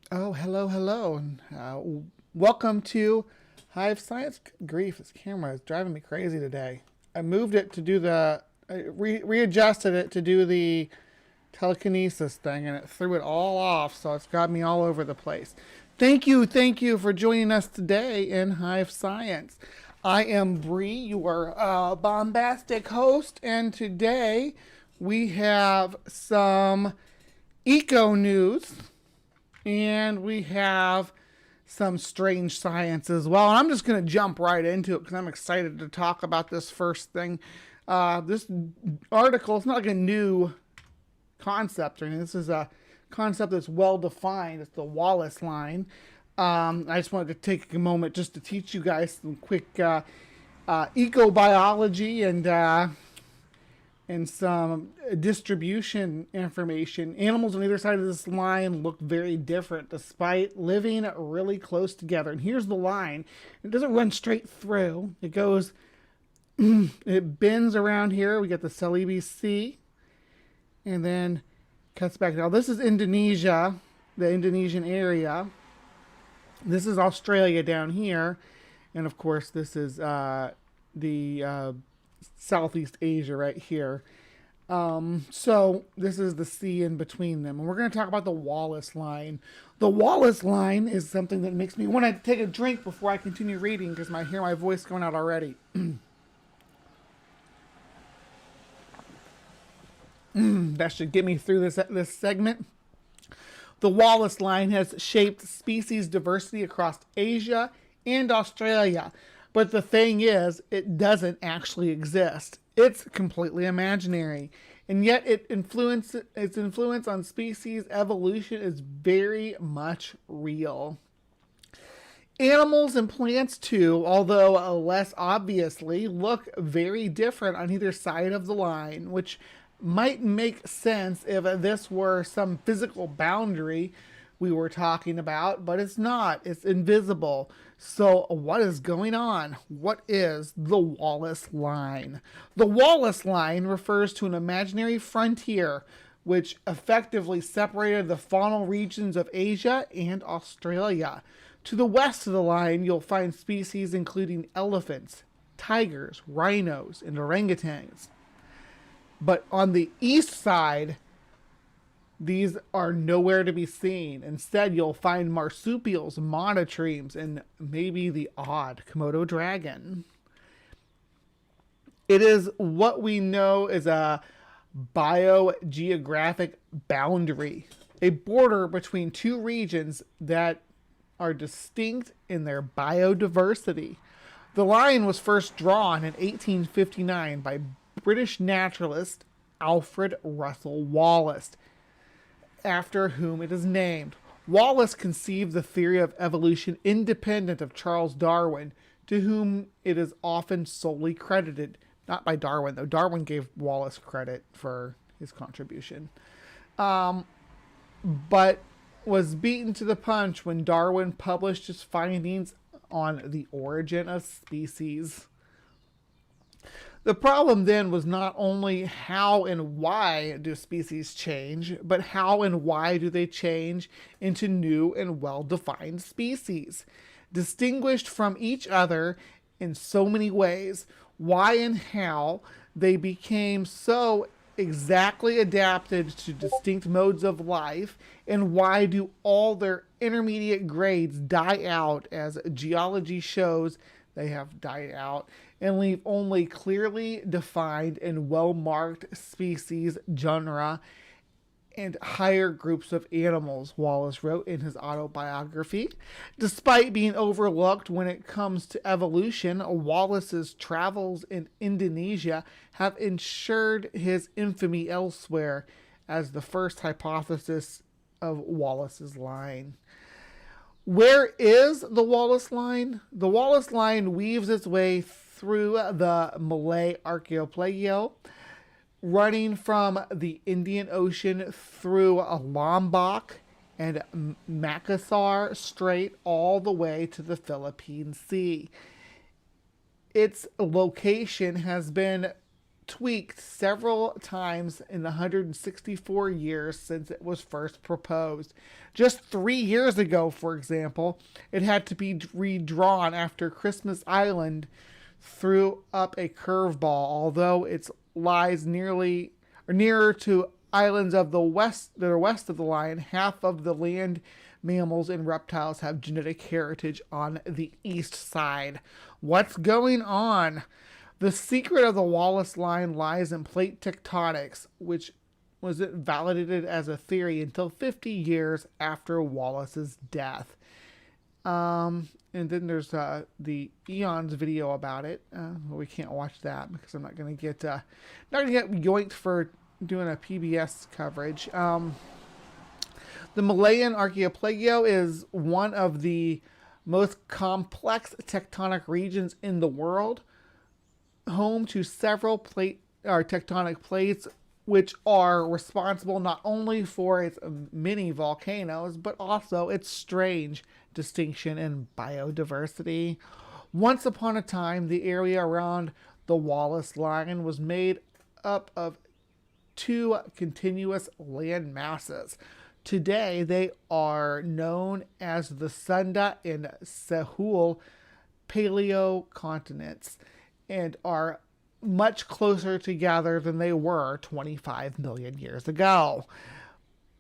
Oh, hello, hello. Welcome to HiveScience. Grief, this camera is driving me crazy today. I moved it to do the, readjusted it to do the telekinesis thing, and it threw it all off, so it's got me all over the place. Thank you for joining us today in HiveScience. I am Bree, your bombastic host, and today we have some eco news. And we have some strange science as well. And I'm just going to jump right into it because I'm excited to talk about this first thing. This article, it's not like a new concept or anything. This is a concept that's well defined. It's the Wallace line. I just wanted to take a moment just to teach you guys some quick ecobiology and some distribution information. Animals on either side of this line look very different despite living really close together. And here's the line. It doesn't run straight through. It goes, it bends around here. We get the Celebes Sea and then cuts back. Now this is Indonesia, the Indonesian area. This is Australia down here. And of course this is the Southeast Asia right here. So this is the sea in between them. And we're going to talk about the Wallace line. The Wallace line is something that makes me want to take a drink before I continue reading because I hear my voice going out already. That should get me through this segment. The Wallace line has shaped species diversity across Asia and Australia. But the thing is, it doesn't actually exist. It's completely imaginary. And yet its influence on species evolution is very much real. Animals and plants too, although less obviously, look very different on either side of the line, which might make sense if this were some physical boundary we were talking about, but it's not. It's invisible. So what is going on? What is the Wallace line? The Wallace line refers to an imaginary frontier which effectively separated the faunal regions of Asia and Australia. To the west of the line, you'll find species including elephants, tigers, rhinos, and orangutans. But on the east side, these are nowhere to be seen. Instead, you'll find marsupials, monotremes, and maybe the odd Komodo dragon. It is what we know as a biogeographic boundary, a border between two regions that are distinct in their biodiversity. The line was first drawn in 1859 by British naturalist Alfred Russel Wallace, after whom it is named. Wallace conceived the theory of evolution independent of Charles Darwin to whom it is often solely credited. Not by Darwin, though. Darwin gave Wallace credit for his contribution. But was beaten to the punch when Darwin published his findings on the origin of species. The problem then was not only how and why do species change, but how and why do they change into new and well-defined species, distinguished from each other in so many ways, why and how they became so exactly adapted to distinct modes of life, and why do all their intermediate grades die out as geology shows they have died out, and leave only clearly defined and well-marked species, genera, and higher groups of animals, Wallace wrote in his autobiography. Despite being overlooked when it comes to evolution, Wallace's travels in Indonesia have ensured his infamy elsewhere as the first hypothesis of Wallace's line. Where is the Wallace line? The Wallace line weaves its way through the Malay archipelago, running from the Indian Ocean through Lombok and Makassar Strait all the way to the Philippine Sea. Its location has been tweaked several times in the 164 years since it was first proposed. Just 3 years ago, for example, it had to be redrawn after Christmas Island threw up a curveball, although it lies nearer to islands of the west that are west of the line. Half of the land mammals and reptiles have genetic heritage on the east side. What's going on? The secret of the Wallace line lies in plate tectonics, which wasn't validated as a theory until 50 years after Wallace's death. And then there's the Eons video about it. We can't watch that because I'm not going to get yoinked for doing a PBS coverage. The Malayan archipelago is one of the most complex tectonic regions in the world, home to several tectonic plates, which are responsible not only for its many volcanoes, but also its strange distinction in biodiversity. Once upon a time, the area around the Wallace line was made up of two continuous land masses. Today, they are known as the Sunda and Sahul paleocontinents, and are much closer together than they were 25 million years ago.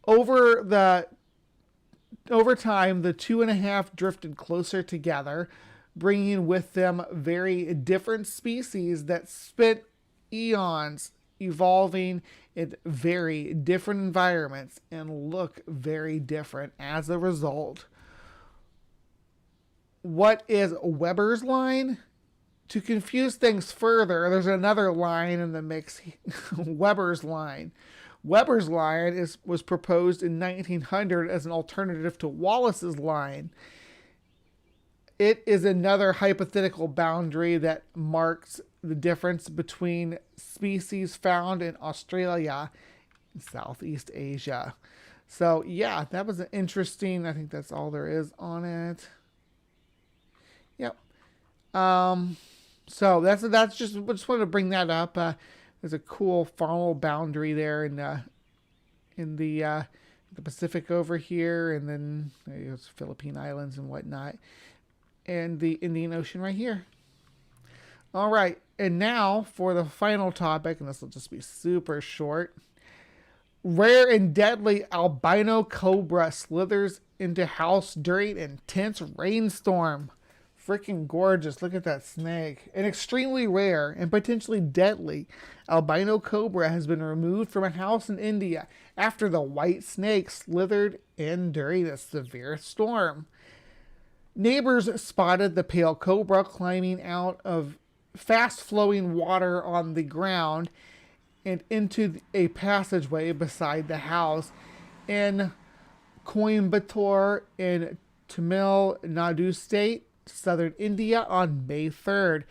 Over time, the two and a half drifted closer together, bringing with them very different species that spent eons evolving in very different environments and look very different as a result. What is Weber's line? To confuse things further, there's another line in the mix, Weber's line. Weber's line was proposed in 1900 as an alternative to Wallace's line. It is another hypothetical boundary that marks the difference between species found in Australia and Southeast Asia. So yeah, that was an interesting, I think that's all there is on it. Yep. So that's just wanted to bring that up. There's a cool faunal boundary there in the Pacific over here, and then there's Philippine Islands and whatnot, and the Indian Ocean right here. All right, and now for the final topic, and this will just be super short. Rare and deadly albino cobra slithers into house during intense rainstorm. Freaking gorgeous. Look at that snake. An extremely rare and potentially deadly albino cobra has been removed from a house in India after the white snake slithered in during a severe storm. Neighbors spotted the pale cobra climbing out of fast-flowing water on the ground and into a passageway beside the house in Coimbatore in Tamil Nadu state. southern India on May 3rd.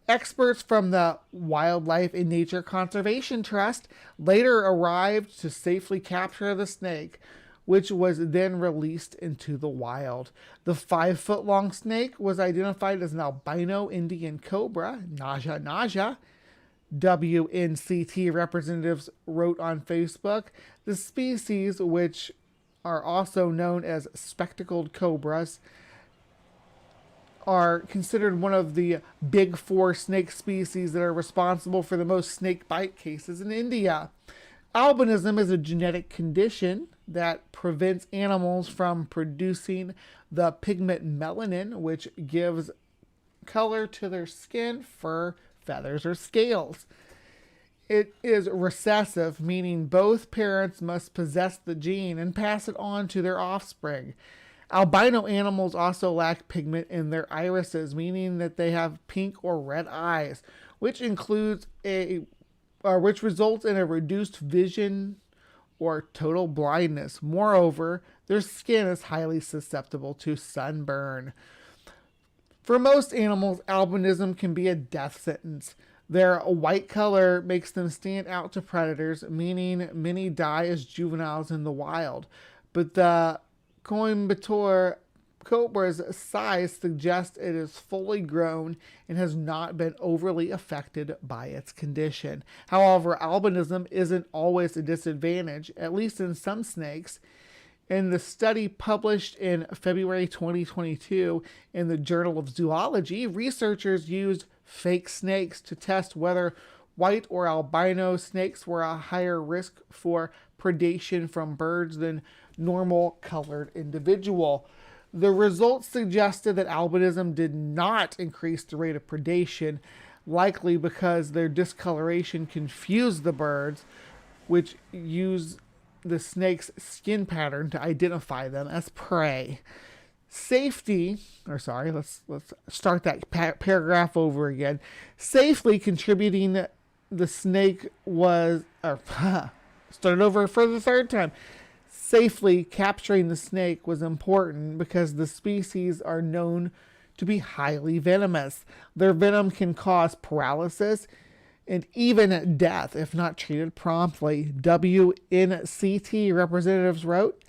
Experts from the Wildlife and Nature Conservation Trust later arrived to safely capture the snake, which was then released into the wild. The 5-foot-long snake was identified as an albino Indian cobra, Naja Naja. WNCT representatives wrote on Facebook, the species, which are also known as spectacled cobras, are considered one of the big 4 snake species that are responsible for the most snake bite cases in India. Albinism is a genetic condition that prevents animals from producing the pigment melanin, which gives color to their skin, fur, feathers, or scales. It is recessive, meaning both parents must possess the gene and pass it on to their offspring. Albino animals also lack pigment in their irises, meaning that they have pink or red eyes, which results in a reduced vision or total blindness. Moreover, their skin is highly susceptible to sunburn. For most animals, albinism can be a death sentence. Their white color makes them stand out to predators, meaning many die as juveniles in the wild. But the Coimbatore cobra's size suggests it is fully grown and has not been overly affected by its condition. However, albinism isn't always a disadvantage, at least in some snakes. In the study published in February 2022 in the Journal of Zoology, researchers used fake snakes to test whether white or albino snakes were a higher risk for predation from birds than normal colored individual. The results suggested that albinism did not increase the rate of predation, likely because their discoloration confused the birds, which use the snake's skin pattern to identify them as prey. Let's start that paragraph over again. Safely contributing the snake was, start over for the third time. Safely capturing the snake was important because the species are known to be highly venomous. Their venom can cause paralysis and even death if not treated promptly. WNCT representatives wrote,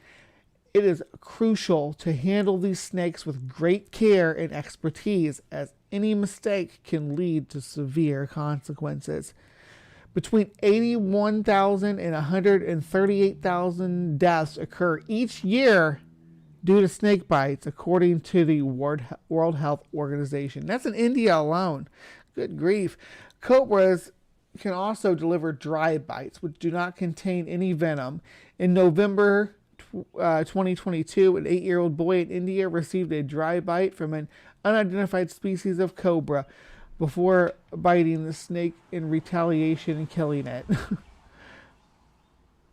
"It is crucial to handle these snakes with great care and expertise, as any mistake can lead to severe consequences." Between 81,000 and 138,000 deaths occur each year due to snake bites, according to the World Health Organization. That's in India alone. Good grief. Cobras can also deliver dry bites, which do not contain any venom. In November 2022, an 8-year-old boy in India received a dry bite from an unidentified species of cobra before biting the snake in retaliation and killing it.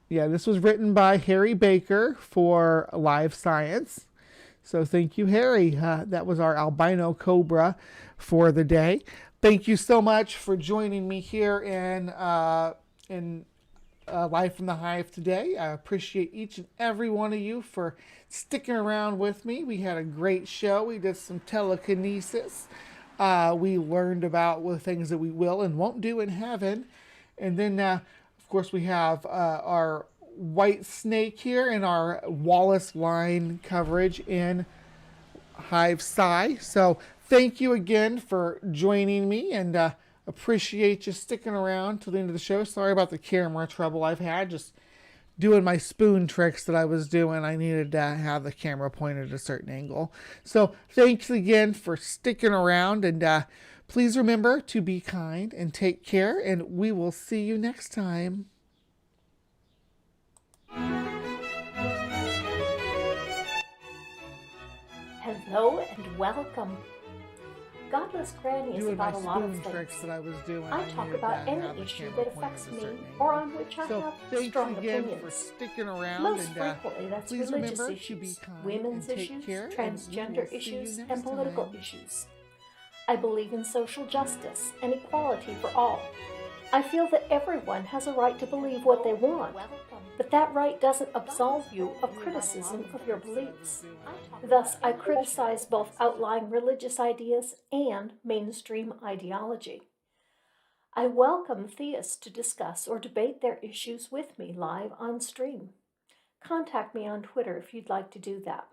Yeah, this was written by Harry Baker for HiveScience. So thank you, Harry. That was our albino cobra for the day. Thank you so much for joining me here in Live from the Hive today. I appreciate each and every one of you for sticking around with me. We had a great show. We did some telekinesis. We learned about the things that we will and won't do in heaven. And then, of course, we have our white snake here and our Wallace line coverage in HiveSci. So thank you again for joining me, and appreciate you sticking around till the end of the show. Sorry about the camera trouble I've had. Just doing my spoon tricks that I was doing. I needed to have the camera pointed at a certain angle. So thanks again for sticking around, and please remember to be kind and take care, and we will see you next time. Hello and welcome. Godless Granny is about a lot of things. That I was doing. I talk about any issue that affects me or on which I have strong opinions. For sticking around. Most frequently, that's religious issues, women's issues, transgender issues, and political issues. I believe in social justice and equality for all. I feel that everyone has a right to believe what they want, but that right doesn't absolve you of criticism of your beliefs. Thus, I criticize both outlying religious ideas and mainstream ideology. I welcome theists to discuss or debate their issues with me live on stream. Contact me on Twitter if you'd like to do that.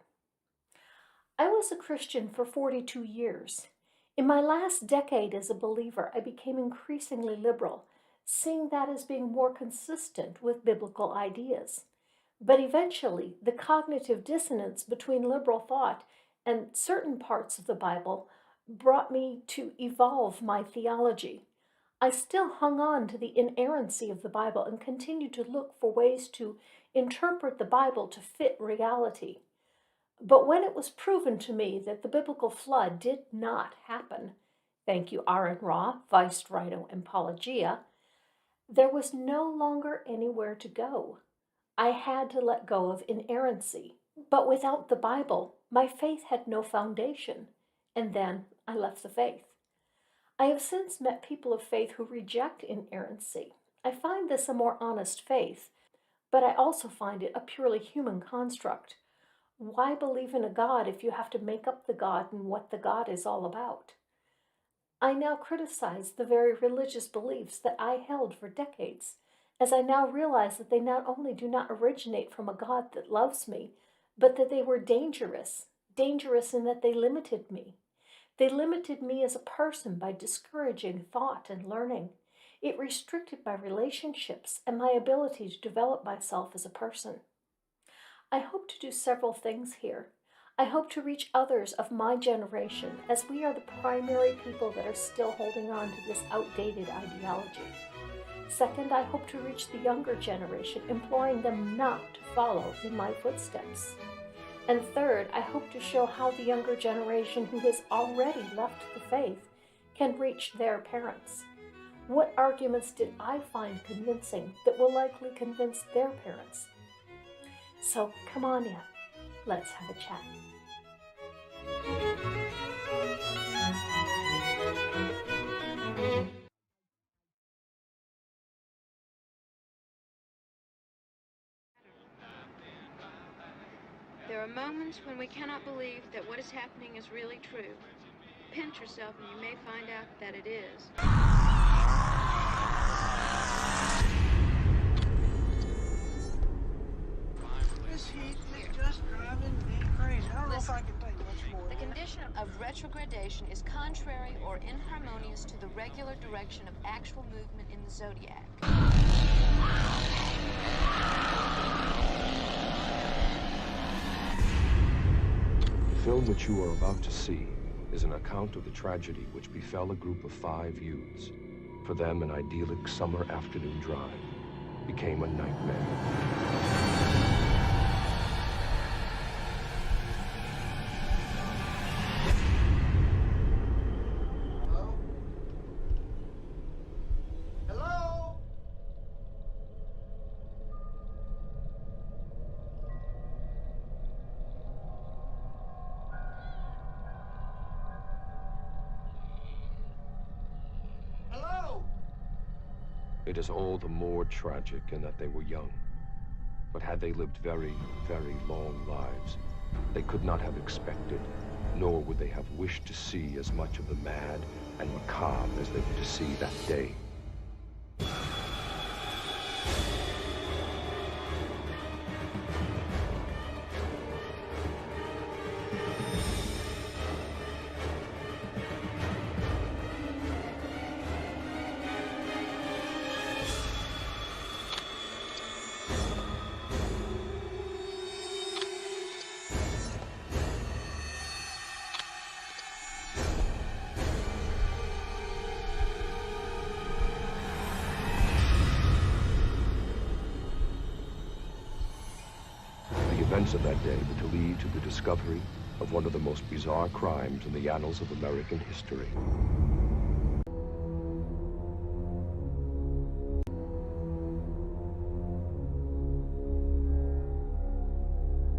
I was a Christian for 42 years. In my last decade as a believer, I became increasingly liberal, seeing that as being more consistent with biblical ideas. But eventually, the cognitive dissonance between liberal thought and certain parts of the Bible brought me to evolve my theology. I still hung on to the inerrancy of the Bible and continued to look for ways to interpret the Bible to fit reality. But when it was proven to me that the biblical flood did not happen, thank you Aaron Ra, Vice Rhino, and Pelagia, there was no longer anywhere to go. I had to let go of inerrancy. But without the Bible, my faith had no foundation, and then I left the faith. I have since met people of faith who reject inerrancy. I find this a more honest faith, but I also find it a purely human construct. Why believe in a God if you have to make up the God and what the God is all about? I now criticize the very religious beliefs that I held for decades, as I now realize that they not only do not originate from a God that loves me, but that they were dangerous in that they limited me. They limited me as a person by discouraging thought and learning. It restricted my relationships and my ability to develop myself as a person. I hope to do several things here. I hope to reach others of my generation, as we are the primary people that are still holding on to this outdated ideology. Second, I hope to reach the younger generation, imploring them not to follow in my footsteps. And third, I hope to show how the younger generation who has already left the faith can reach their parents. What arguments did I find convincing that will likely convince their parents? So come on in, let's have a chat. There are moments when we cannot believe that what is happening is really true. Pinch yourself and you may find out that it is. This heat is just driving me crazy. I don't know if I can take much more. The condition of retrogradation is contrary or inharmonious to the regular direction of actual movement in the zodiac. The film which you are about to see is an account of the tragedy which befell a group of 5 youths. For them, an idyllic summer afternoon drive became a nightmare. It is all the more tragic in that they were young. But had they lived very, very long lives, they could not have expected, nor would they have wished to see as much of the mad and macabre as they were to see that day. The events of that day were to lead to the discovery of one of the most bizarre crimes in the annals of American history.